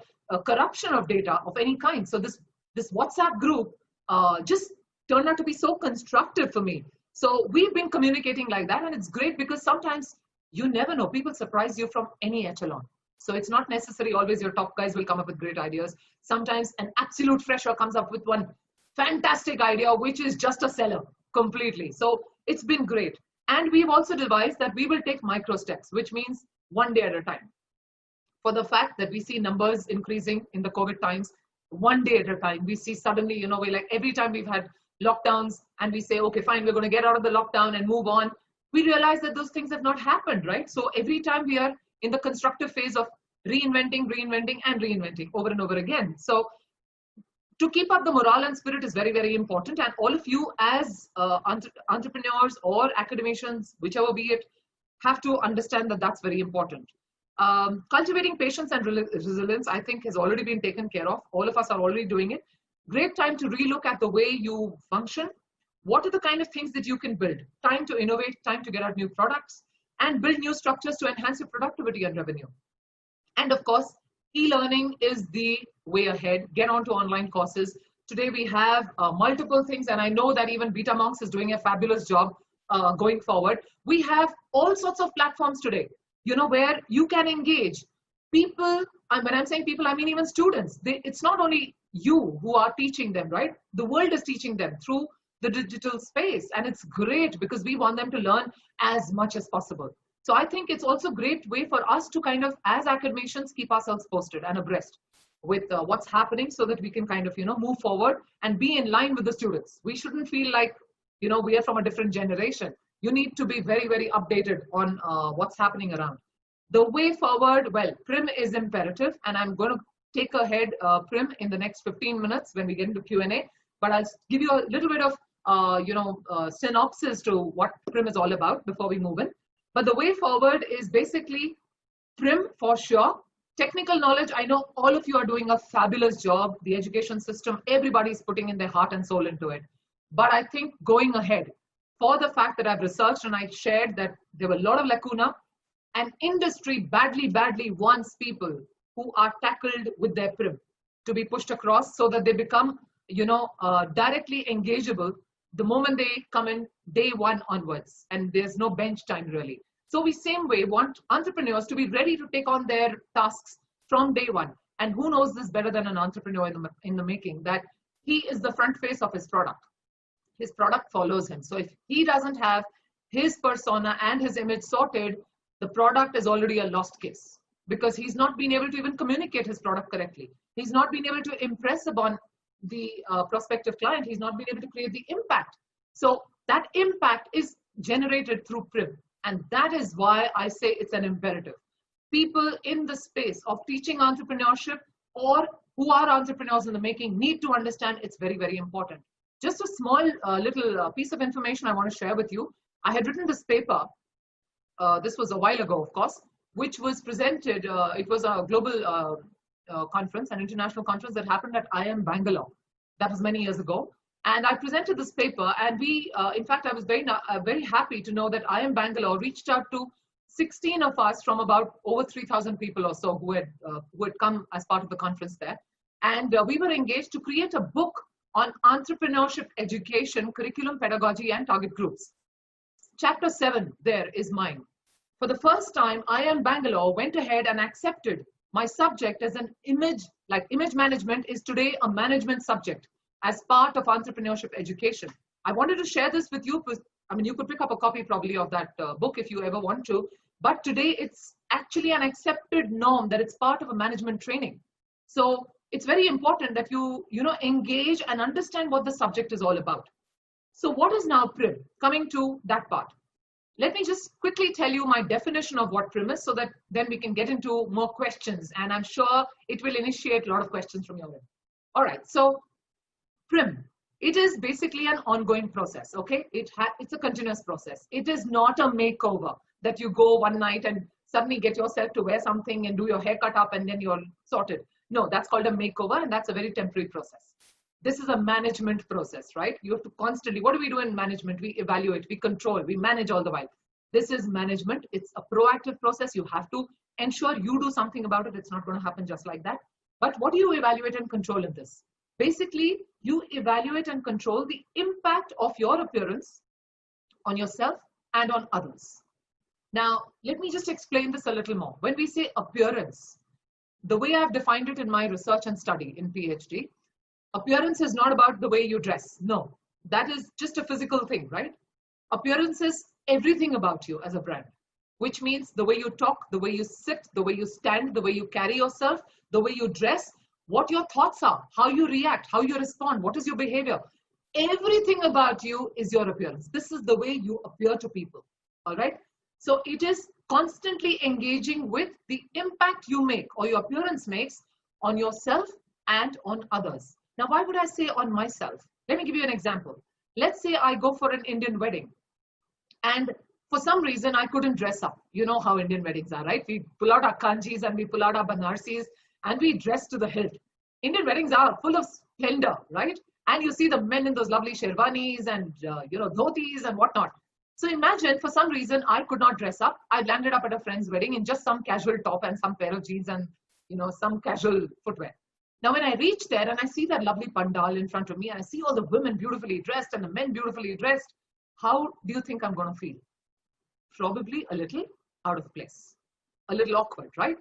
S12: corruption of data of any kind. So this WhatsApp group just turned out to be so constructive for me. So we've been communicating like that, and it's great because sometimes you never know. People surprise you from any echelon. So it's not necessary always your top guys will come up with great ideas. Sometimes an absolute fresher comes up with one fantastic idea, which is just a seller completely. So it's been great. And we've also devised that we will take micro steps, which means one day at a time. For the fact that we see numbers increasing in the COVID times, one day at a time, we see suddenly, we like every time we've had lockdowns and we say, okay, fine, we're going to get out of the lockdown and move on. We realize that those things have not happened, right? So every time we are in the constructive phase of reinventing over and over again. So to keep up the morale and spirit is very, very important. And all of you as entrepreneurs or academicians, whichever be it, have to understand that that's very important. Cultivating patience and resilience, I think, has already been taken care of. All of us are already doing it. Great time to relook at the way you function. What are the kind of things that you can build? Time to innovate, time to get out new products, and build new structures to enhance your productivity and revenue. And of course, e-learning is the way ahead. Get onto online courses. Today we have multiple things, and I know that even Betamonks is doing a fabulous job going forward. We have all sorts of platforms today, where you can engage people. And when I'm saying people, I mean even students. It's not only you who are teaching them, right? The world is teaching them through the digital space, and it's great because we want them to learn as much as possible. So I think it's also a great way for us to kind of, as academicians, keep ourselves posted and abreast with what's happening, so that we can kind of, move forward and be in line with the students. We shouldn't feel like, we are from a different generation. You need to be very, very updated on what's happening around. The way forward, well, PRIM is imperative, and I'm going to take ahead PRIM in the next 15 minutes when we get into Q&A, but I'll give you a little bit of, synopsis to what PRIM is all about before we move in. But the way forward is basically PRIM for sure. Technical knowledge, I know all of you are doing a fabulous job. The education system, everybody's putting in their heart and soul into it. But I think going ahead, for the fact that I've researched and I shared that there were a lot of lacuna, and industry badly wants people who are tackled with their PRIM to be pushed across so that they become, directly engageable the moment they come in day one onwards, and there's no bench time really. So we same way want entrepreneurs to be ready to take on their tasks from day one. And who knows this better than an entrepreneur in the making, that he is the front face of his product. His product follows him. So if he doesn't have his persona and his image sorted, the product is already a lost case, because he's not been able to even communicate his product correctly. He's not been able to impress upon the prospective client. He's not been able to create the impact. So that impact is generated through PRIM. And that is why I say it's an imperative. People in the space of teaching entrepreneurship or who are entrepreneurs in the making need to understand it's very, very important. Just a small little piece of information I want to share with you. I had written this paper, this was a while ago, of course, which was presented, it was a global conference, an international conference that happened at IIM Bangalore. That was many years ago. And I presented this paper, and we, in fact, I was very happy to know that IIM Bangalore reached out to 16 of us from about over 3,000 people or so who had come as part of the conference there. And we were engaged to create a book on entrepreneurship education, curriculum, pedagogy, and target groups. Chapter 7 there is mine. For the first time, IIM Bangalore went ahead and accepted my subject as an image, like image management is today a management subject as part of entrepreneurship education. I wanted to share this with you. I mean, you could pick up a copy probably of that book if you ever want to, but today it's actually an accepted norm that it's part of a management training. So it's very important that you engage and understand what the subject is all about. So what is now PRIM? Coming to that part. let me just quickly tell you my definition of what PRIM is so that then we can get into more questions, and I'm sure it will initiate a lot of questions from your end. All right, so PRIM, it is basically an ongoing process, okay? It's a continuous process. It is not a makeover that you go one night and suddenly get yourself to wear something and do your haircut up and then you're sorted. No, that's called a makeover, and that's a very temporary process. This is a management process, right? You have to constantly, what do we do in management? We evaluate, we control, we manage all the while. This is management. It's a proactive process. You have to ensure you do something about it. It's not going to happen just like that. But what do you evaluate and control in this? Basically, you evaluate and control the impact of your appearance on yourself and on others. Now, let me just explain this a little more. When we say appearance, the way I've defined it in my research and study in PhD, appearance is not about the way you dress. No, that is just a physical thing, right? Appearance is everything about you as a brand, which means the way you talk, the way you sit, the way you stand, the way you carry yourself, the way you dress, what your thoughts are, how you react, how you respond, what is your behavior. Everything about you is your appearance. This is the way you appear to people, all right? So it is constantly engaging with the impact you make or your appearance makes on yourself and on others. Now, why would I say on myself? Let me give you an example. Let's say I go for an Indian wedding and for some reason I couldn't dress up. You know how Indian weddings are, right? We pull out our kanjis and we pull out our banarsis and we dress to the hilt. Indian weddings are full of splendor, right? And you see the men in those lovely sherwanis and dhotis and whatnot. So imagine for some reason I could not dress up. I landed up at a friend's wedding in just some casual top and some pair of jeans and some casual footwear. Now when I reach there and I see that lovely pandal in front of me and I see all the women beautifully dressed and the men beautifully dressed, how do you think I'm going to feel? Probably a little out of place, a little awkward, right?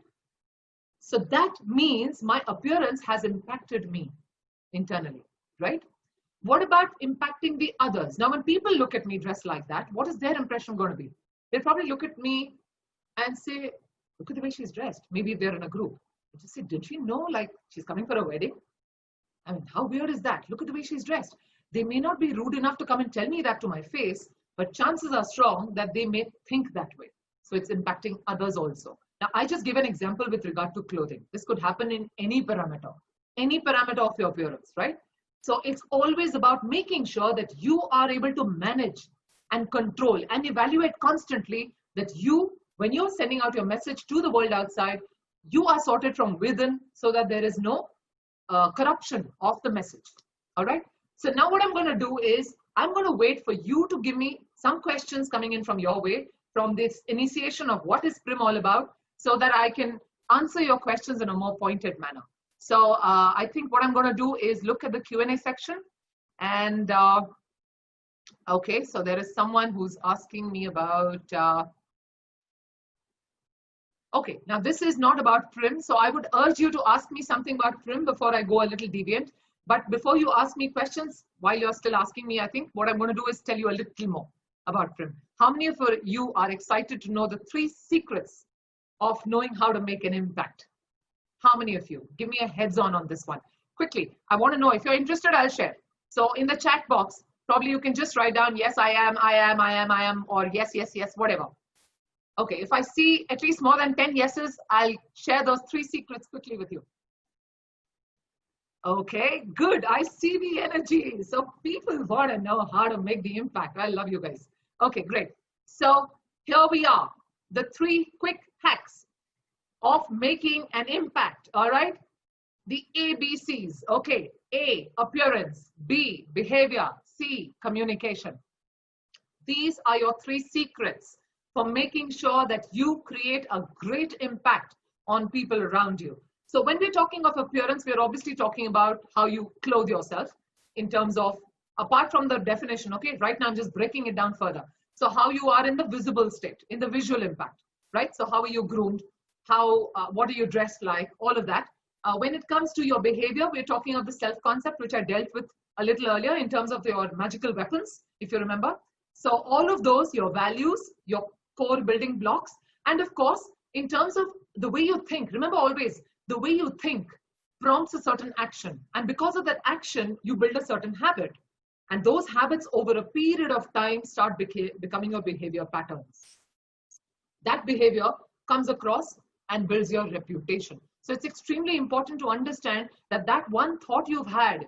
S12: So that means my appearance has impacted me internally, right? What about impacting the others? Now, when people look at me dressed like that, what is their impression going to be? They'll probably look at me and say, look at the way she's dressed. Maybe if they're in a group. They just say, did she know like she's coming for a wedding? I mean, how weird is that? Look at the way she's dressed. They may not be rude enough to come and tell me that to my face, but chances are strong that they may think that way. So it's impacting others also. Now, I just give an example with regard to clothing. This could happen in any parameter of your appearance, right? So it's always about making sure that you are able to manage and control and evaluate constantly that you, when you're sending out your message to the world outside, you are sorted from within so that there is no corruption of the message. All right. So now what I'm going to do is I'm going to wait for you to give me some questions coming in from your way, from this initiation of what is PRIM all about, so that I can answer your questions in a more pointed manner. So I think what I'm going to do is look at the Q&A section. And okay, so there is someone who's asking me about, okay, now this is not about PRIM. So I would urge you to ask me something about PRIM before I go a little deviant. But before you ask me questions, while you're still asking me, I think what I'm going to do is tell you a little more about PRIM. How many of you are excited to know the 3 secrets of knowing how to make an impact? How many of you? Give me a heads on this one. Quickly, I want to know. If you're interested, I'll share. So in the chat box, probably you can just write down, yes, I am, or yes, whatever. Okay, if I see at least more than 10 yeses, I'll share those 3 secrets quickly with you. Okay, good. I see the energy. So people want to know how to make the impact. I love you guys. Okay, great. So here we are, the 3 quick hacks of making an impact. All right, the ABCs. Okay, A, appearance, B, behavior, C, communication. These are your 3 secrets for making sure that you create a great impact on people around you. So when we're talking of appearance, we're obviously talking about how you clothe yourself in terms of, apart from the definition, okay, right now I'm just breaking it down further. So how you are in the visible state, in the visual impact, right? So how are you groomed? How, what are you dressed like? All of that. When it comes to your behavior, we're talking of the self-concept, which I dealt with a little earlier in terms of your magical weapons, if you remember. So all of those, your values, your core building blocks, and of course, in terms of the way you think, remember always, the way you think prompts a certain action. And because of that action, you build a certain habit. And those habits over a period of time start becoming your behavior patterns. That behavior comes across and builds your reputation. So it's extremely important to understand that that one thought you've had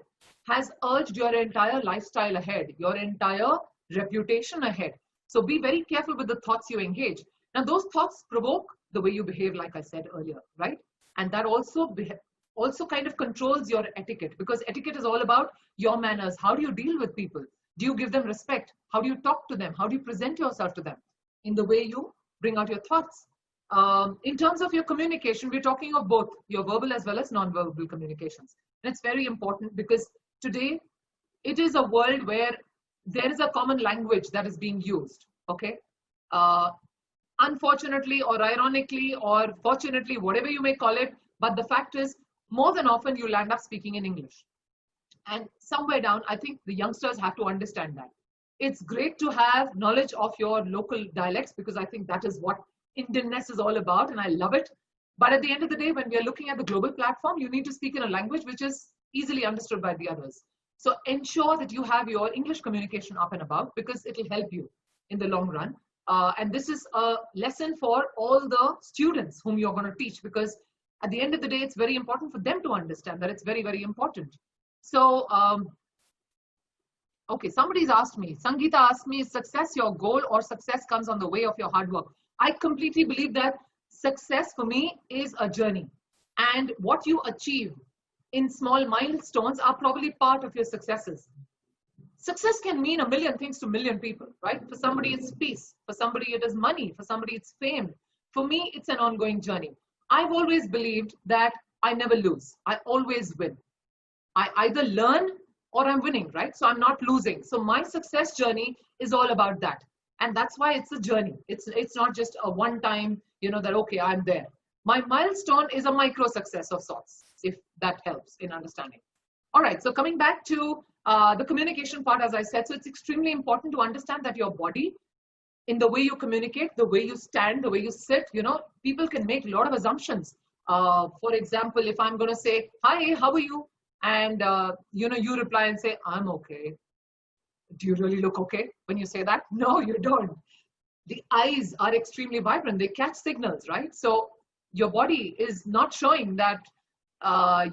S12: has urged your entire lifestyle ahead, your entire reputation ahead. So be very careful with the thoughts you engage. Now, those thoughts provoke the way you behave, like I said earlier, right? And that also kind of controls your etiquette, because etiquette is all about your manners. How do you deal with people? Do you give them respect? How do you talk to them? How do you present yourself to them in the way you bring out your thoughts? In terms of your communication, we're talking of both your verbal as well as non-verbal communications. And it's very important because today it is a world where there is a common language that is being used, okay? Unfortunately or ironically or fortunately, whatever you may call it, but the fact is, more than often you'll end up speaking in English. And somewhere down, I think the youngsters have to understand that. It's great to have knowledge of your local dialects, because I think that is what Indianness is all about, and I love it. But at the end of the day, when we are looking at the global platform, you need to speak in a language which is easily understood by the others. So ensure that you have your English communication up and about, because it will help you in the long run. And this is a lesson for all the students whom you're going to teach, because at the end of the day, it's very important for them to understand that it's very, very important. So, okay, somebody's asked me, Sangeeta asked me, is success your goal or success comes on the way of your hard work? I completely believe that success for me is a journey, and what you achieve in small milestones are probably part of your successes. Success can mean a million things to a million people, right? For somebody it's peace, for somebody it is money, for somebody it's fame. For me, it's an ongoing journey. I've always believed that I never lose. I always win. I either learn or I'm winning, right? So I'm not losing. So my success journey is all about that. And that's why it's a journey. It's not just a one time, that, okay, I'm there. My milestone is a micro success of sorts, if that helps in understanding. All right, so coming back to the communication part, as I said, so it's extremely important to understand that your body, in the way you communicate, the way you stand, the way you sit, people can make a lot of assumptions. For example, if I'm going to say, hi, how are you? And, you reply and say, I'm okay. Do you really look okay when you say that? No, you don't. The eyes are extremely vibrant. They catch signals, right? So your body is not showing that,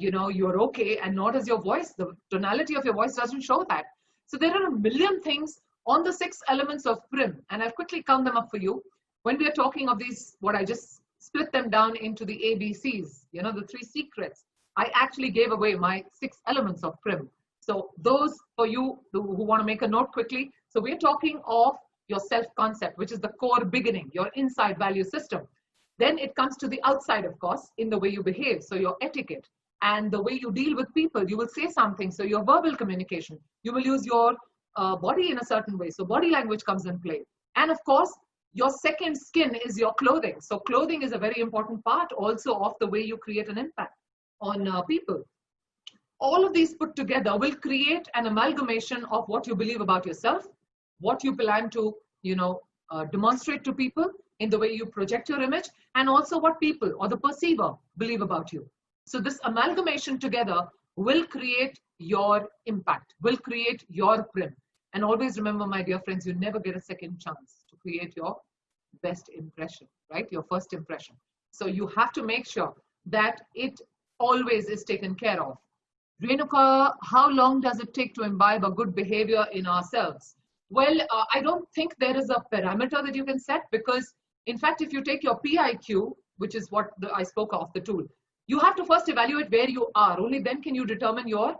S12: you're okay, and nor does your voice. The tonality of your voice doesn't show that. So there are a million things on the 6 elements of PRIM, and I've quickly count them up for you. When we are talking of these, what I just split them down into the ABCs, the 3 secrets, I actually gave away my 6 elements of PRIM. So those for you who want to make a note quickly. So we're talking of your self-concept, which is the core beginning, your inside value system. Then it comes to the outside, of course, in the way you behave. So your etiquette and the way you deal with people. You will say something. So your verbal communication. You will use your body in a certain way. So body language comes in play. And of course, your second skin is your clothing. So clothing is a very important part also of the way you create an impact on people. All of these put together will create an amalgamation of what you believe about yourself, what you plan to, demonstrate to people in the way you project your image, and also what people or the perceiver believe about you. So this amalgamation together will create your impact, will create your PRIM. And always remember, my dear friends, you never get a second chance to create your best impression, right? Your first impression. So you have to make sure that it always is taken care of. Renuka, how long does it take to imbibe a good behavior in ourselves? Well, I don't think there is a parameter that you can set, because in fact, if you take your PIQ, which is what I spoke of, the tool, you have to first evaluate where you are. Only then can you determine your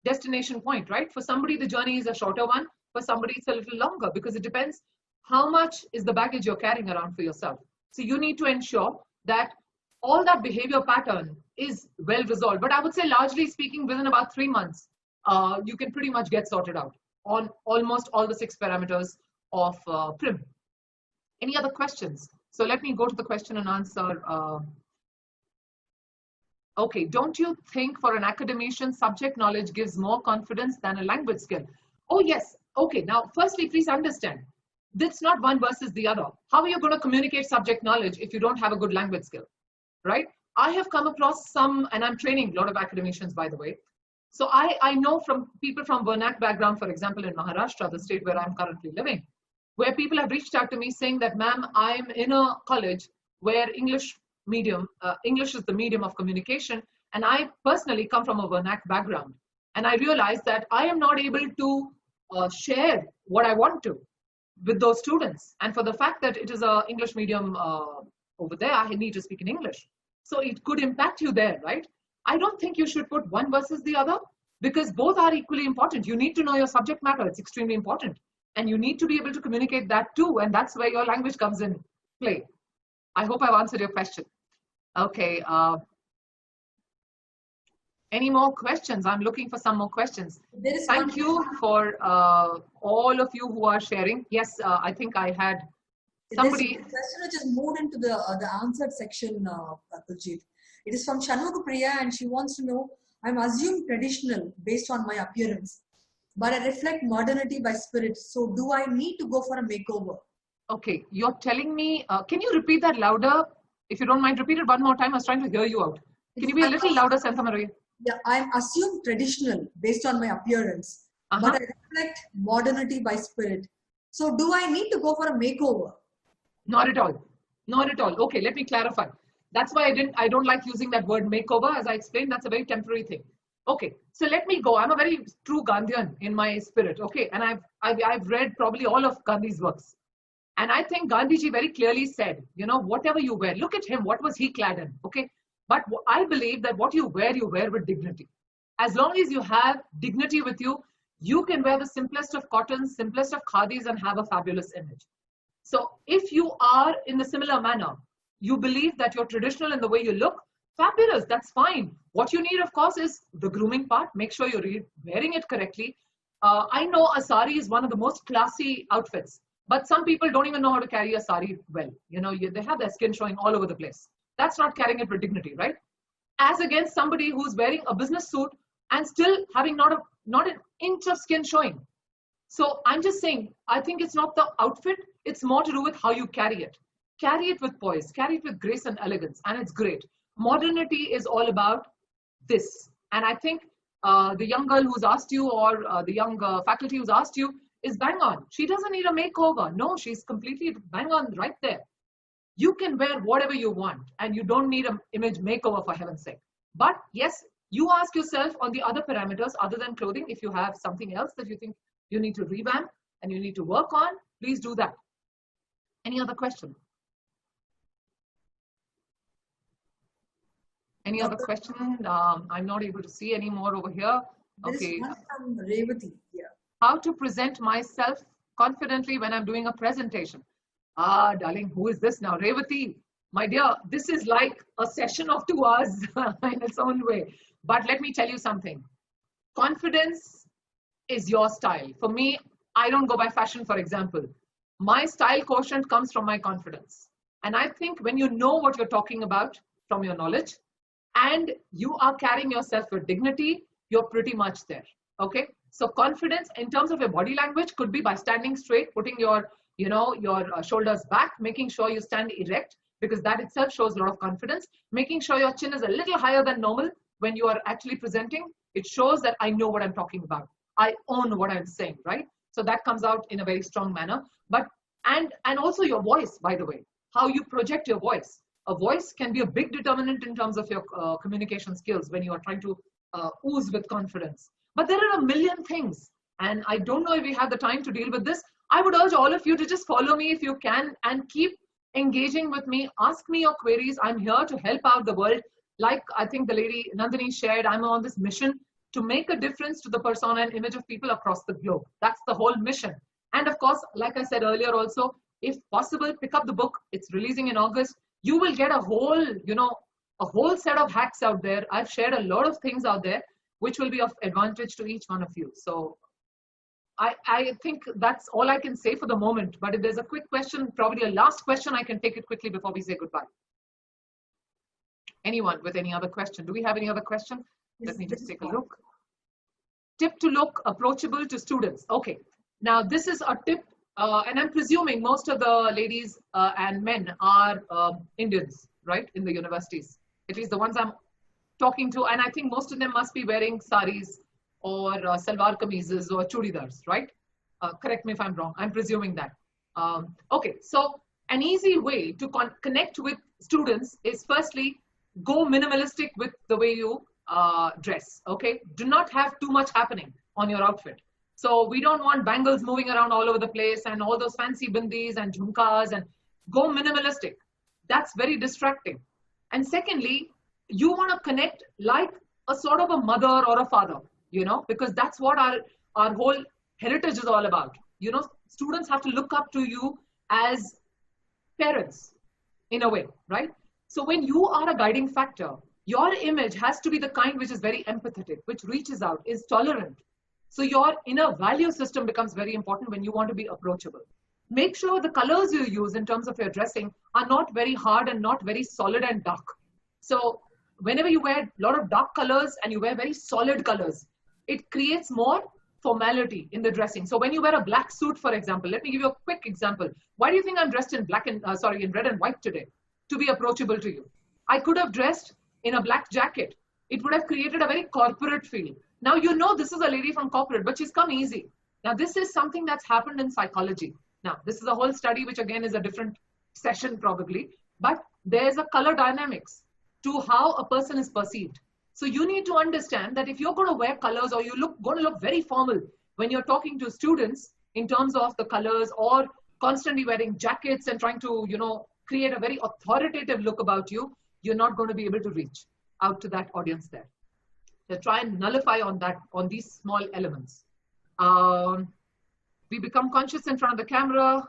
S12: destination point, right? For somebody, the journey is a shorter one. For somebody, it's a little longer, because it depends how much is the baggage you're carrying around for yourself. So you need to ensure that all that behavior pattern is well resolved. But I would say, largely speaking, within about 3 months, you can pretty much get sorted out on almost all the 6 parameters of PRIM. Any other questions? So let me go to the question and answer. Okay, don't you think for an academician, subject knowledge gives more confidence than a language skill? Oh, yes. Okay, now, firstly, please understand, it's not one versus the other. How are you going to communicate subject knowledge if you don't have a good language skill, right? I have come across some, and I'm training a lot of academicians, by the way. So I know from people from Vernac background, for example, in Maharashtra, the state where I'm currently living, where people have reached out to me saying that, ma'am, I'm in a college where English is the medium of communication. And I personally come from a Vernac background. And I realized that I am not able to share what I want to with those students. And for the fact that it is a English medium over there, I need to speak in English. So it could impact you there, right? I don't think you should put one versus the other, because both are equally important. You need to know your subject matter. It's extremely important. And you need to be able to communicate that too. And that's where your language comes in play. I hope I've answered your question. Okay. Any more questions? I'm looking for some more questions. Thank you for all of you who are sharing. Yes, I think I had somebody.
S13: There's a question which has moved into the answered section, Kuiljeit. It is from Shanmuga Priya, and she wants to know, I'm assumed traditional based on my appearance, but I reflect modernity by spirit. So do I need to go for a makeover?
S12: Okay, you're telling me, can you repeat that louder? If you don't mind, repeat it one more time. I was trying to hear you out. Can you be a little louder, Santa Maria?
S13: Yeah, I'm assumed traditional based on my appearance, but I reflect modernity by spirit. So do I need to go for a makeover?
S12: Not at all. Not at all. Okay, let me clarify. That's why I don't like using that word makeover. As I explained, that's a very temporary thing. Okay, so let me go. I'm a very true Gandhian in my spirit. Okay, and I've read probably all of Gandhi's works. And I think Gandhiji very clearly said, you know, whatever you wear, look at him, what was he clad in? Okay, but I believe that what you wear with dignity. As long as you have dignity with you, you can wear the simplest of cottons, simplest of khadis, and have a fabulous image. So if you are in the similar manner, you believe that you're traditional in the way you look, fabulous, that's fine. What you need, of course, is the grooming part. Make sure you're wearing it correctly. I know a sari is one of the most classy outfits, but some people don't even know how to carry a sari well. You know, they have their skin showing all over the place. That's not carrying it with dignity, right? As against somebody who's wearing a business suit and still having not an inch of skin showing. So I'm just saying, I think it's not the outfit, it's more to do with how you carry it. Carry it with poise, carry it with grace and elegance, and it's great. Modernity is all about this. And I think the young girl who's asked you, or the young faculty who's asked you, is bang on. She doesn't need a makeover. No, she's completely bang on right there. You can wear whatever you want, and you don't need an image makeover, for heaven's sake. But yes, you ask yourself on the other parameters other than clothing, if you have something else that you think you need to revamp and you need to work on, please do that. Any other question? Any other question? I'm not able to see any more over here. Okay.
S13: There is one from Revati here.
S12: How to present myself confidently when I'm doing a presentation. Ah, darling, who is this now? Revati, my dear, this is like a session of 2 hours in its own way. But let me tell you something. Confidence is your style. For me, I don't go by fashion, for example. My style quotient comes from my confidence. And I think when you know what you're talking about from your knowledge, and you are carrying yourself with dignity, you're pretty much there. Okay? So confidence in terms of your body language could be by standing straight, putting your shoulders back, making sure you stand erect, because that itself shows a lot of confidence. Making sure your chin is a little higher than normal when you are actually presenting. It shows that I know what I'm talking about. I own what I'm saying, right? So that comes out in a very strong manner. But and also your voice, by the way, how you project your voice. A voice can be a big determinant in terms of your communication skills when you are trying to ooze with confidence. But there are a million things, and I don't know if we have the time to deal with this. I would urge all of you to just follow me if you can and keep engaging with me. Ask me your queries. I'm here to help out the world. Like I think the lady Nandini shared, I'm on this mission to make a difference to the persona and image of people across the globe. That's the whole mission. And of course, like I said earlier also, if possible, pick up the book. It's releasing in August. You will get a whole set of hacks out there. I've shared a lot of things out there which will be of advantage to each one of you. So I think that's all I can say for the moment. But if there's a quick question, probably a last question, I can take it quickly before we say goodbye. Anyone with any other question? Do we have any other question? Let me just take a look. Tip to look approachable to students. Okay. Now this is a tip, and I'm presuming most of the ladies and men are Indians, right, in the universities. At least the ones I'm talking to, and I think most of them must be wearing saris or salwar kameezes or chudidars, right? Correct me if I'm wrong. I'm presuming that. Okay, so an easy way to connect with students is firstly, go minimalistic with the way you dress, okay? Do not have too much happening on your outfit. So we don't want bangles moving around all over the place and all those fancy bindis and jhumkas, and go minimalistic. That's very distracting. And secondly, you want to connect like a sort of a mother or a father, you know, because that's what our whole heritage is all about. You know, students have to look up to you as parents in a way, right? So when you are a guiding factor, your image has to be the kind which is very empathetic, which reaches out, is tolerant. So your inner value system becomes very important when you want to be approachable. Make sure the colors you use in terms of your dressing are not very hard and not very solid and dark. So whenever you wear a lot of dark colors and you wear very solid colors, it creates more formality in the dressing. So when you wear a black suit, for example, let me give you a quick example. Why do you think I'm dressed in in red and white today? To be approachable to you. I could have dressed in a black jacket. It would have created a very corporate feel. Now you know this is a lady from corporate, but she's come easy. Now this is something that's happened in psychology. Now this is a whole study, which again is a different session probably, but there's a color dynamics to how a person is perceived. So you need to understand that if you're going to wear colors or going to look very formal when you're talking to students in terms of the colors, or constantly wearing jackets and trying to, you know, create a very authoritative look about you, you're not going to be able to reach out to that audience there. So try and nullify on that, on these small elements. We become conscious in front of the camera.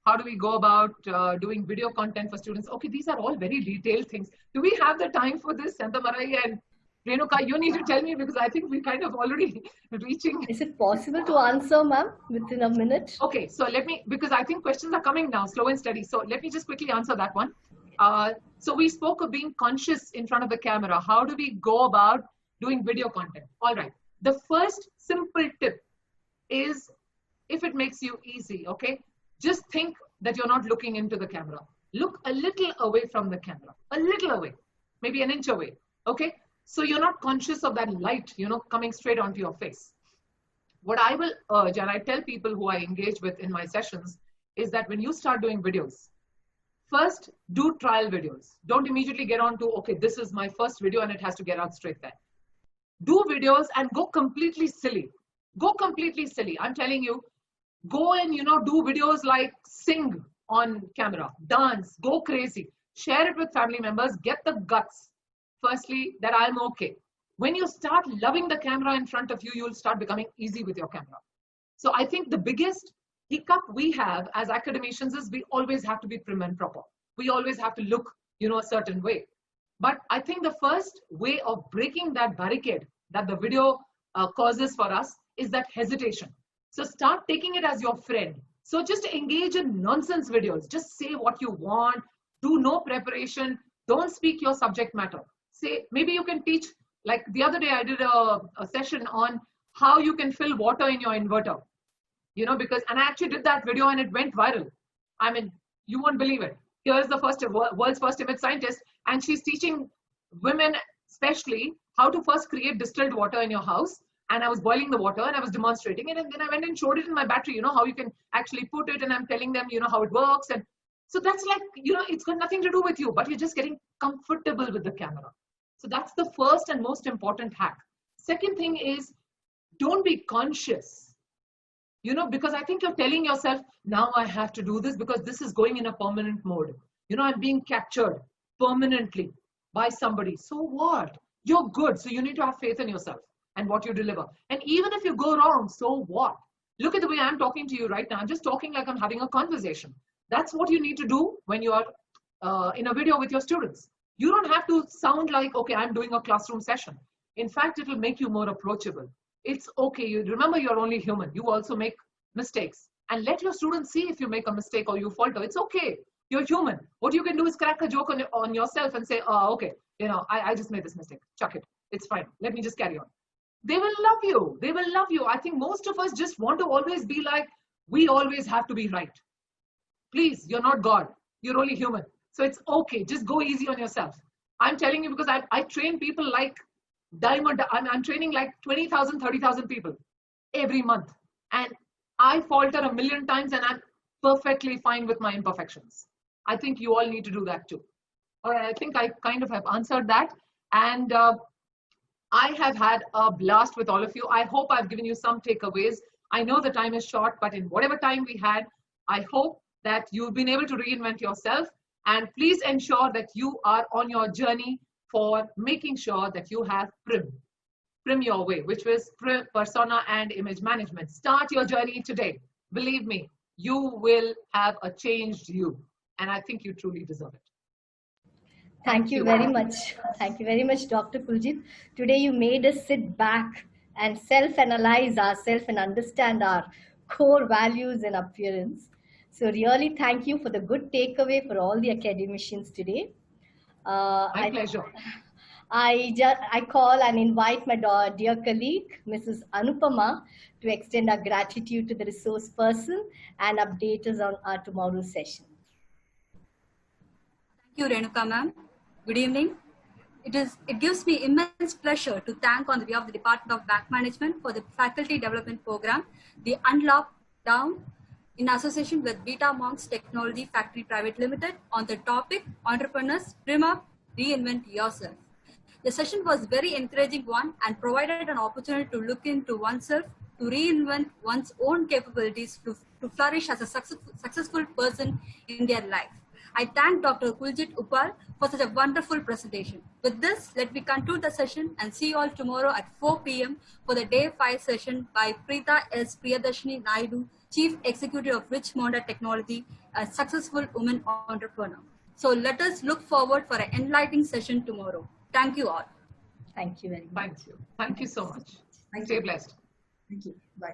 S12: How do we go about doing video content for students? Okay, these are all very detailed things. Do we have the time for this, Santamarai and Renuka? You need to tell me, because I think we kind of already reaching.
S1: Is it possible to answer, ma'am, within a minute?
S12: Okay, so let me, because I think questions are coming now, slow and steady. So let me just quickly answer that one. So we spoke of being conscious in front of the camera. How do we go about doing video content? All right. The first simple tip is, if it makes you easy, okay, just think that you're not looking into the camera. Look a little away from the camera, a little away, maybe an inch away, okay? So you're not conscious of that light, you know, coming straight onto your face. What I will urge, and I tell people who I engage with in my sessions, is that when you start doing videos, first do trial videos. Don't immediately get on to, okay, this is my first video and it has to get out straight there. Do videos and go completely silly. Go completely silly. I'm telling you, go and, you know, do videos like sing on camera, dance, go crazy, share it with family members, get the guts, firstly, that I'm okay. When you start loving the camera in front of you, you'll start becoming easy with your camera. So I think the biggest hiccup we have as academicians is we always have to be prim and proper. We always have to look, you know, a certain way. But I think the first way of breaking that barricade that the video causes for us is that hesitation. So start taking it as your friend. So just engage in nonsense videos. Just say what you want. Do no preparation. Don't speak your subject matter. Say, maybe you can teach, like the other day I did a session on how you can fill water in your inverter. You know, because, and I actually did that video and it went viral. I mean, you won't believe it. Here's the world's first image scientist, and she's teaching women especially how to first create distilled water in your house. And I was boiling the water and I was demonstrating it, and then I went and showed it in my battery, you know, how you can actually put it, and I'm telling them, you know, how it works. And so that's like, you know, it's got nothing to do with you, but you're just getting comfortable with the camera. So that's the first and most important hack. Second thing is, don't be conscious, you know, because I think you're telling yourself, now I have to do this because this is going in a permanent mode. You know, I'm being captured permanently by somebody. So what? You're good. So you need to have faith in yourself and what you deliver. And even if you go wrong, so what? Look at the way I'm talking to you right now. I'm just talking like I'm having a conversation. That's what you need to do when you are in a video with your students. You don't have to sound like, okay, I'm doing a classroom session. In fact, it will make you more approachable. It's okay. You remember, you're only human. You also make mistakes. And let your students see if you make a mistake or you falter. It's okay. You're human. What you can do is crack a joke on yourself and say, oh, okay, you know, I just made this mistake. Chuck it. It's fine. Let me just carry on. They will love you. They will love you. I think most of us just want to always be like, we always have to be right. Please, you're not God. You're only human. So it's okay. Just go easy on yourself. I'm telling you, because I train people like diamond. I'm training like 20,000, 30,000 people every month. And I falter a million times and I'm perfectly fine with my imperfections. I think you all need to do that too. All right, I think I kind of have answered that. And I have had a blast with all of you. I hope I've given you some takeaways. I know the time is short, but in whatever time we had, I hope that you've been able to reinvent yourself. And please ensure that you are on your journey for making sure that you have PRIM your way, which was persona and image management. Start your journey today. Believe me, you will have a changed you. And I think you truly deserve it.
S1: Thank you very much. Thank you very much, Dr. Kuiljeit. Today you made us sit back and self-analyze ourselves and understand our core values and appearance. So really thank you for the good takeaway for all the academicians today.
S12: My pleasure.
S1: I call and invite my dear colleague, Mrs. Anupama, to extend our gratitude to the resource person and update us on our tomorrow's session.
S14: Thank you, Renuka ma'am. Good evening. It gives me immense pleasure to thank on behalf of the Department of Bank Management for the faculty development program, the Unlock Down, in association with Betamonks Technology Factory Private Limited on the topic Entrepreneurs, PRIM UP, Reinvent Yourself. The session was a very encouraging one and provided an opportunity to look into oneself, to reinvent one's own capabilities to flourish as a successful person in their life. I thank Dr. Kuiljeit Uppaal for such a wonderful presentation. With this, let me conclude the session and see you all tomorrow at 4 p.m. for the Day 5 session by Preeta S. Priyadarshini Naidu, Chief Executive of Rich Monda Technology, a successful woman entrepreneur. So let us look forward for an enlightening session tomorrow. Thank you all.
S1: Thank you very much.
S12: Thank you. Thank you so much. Stay blessed.
S13: Thank you. Bye.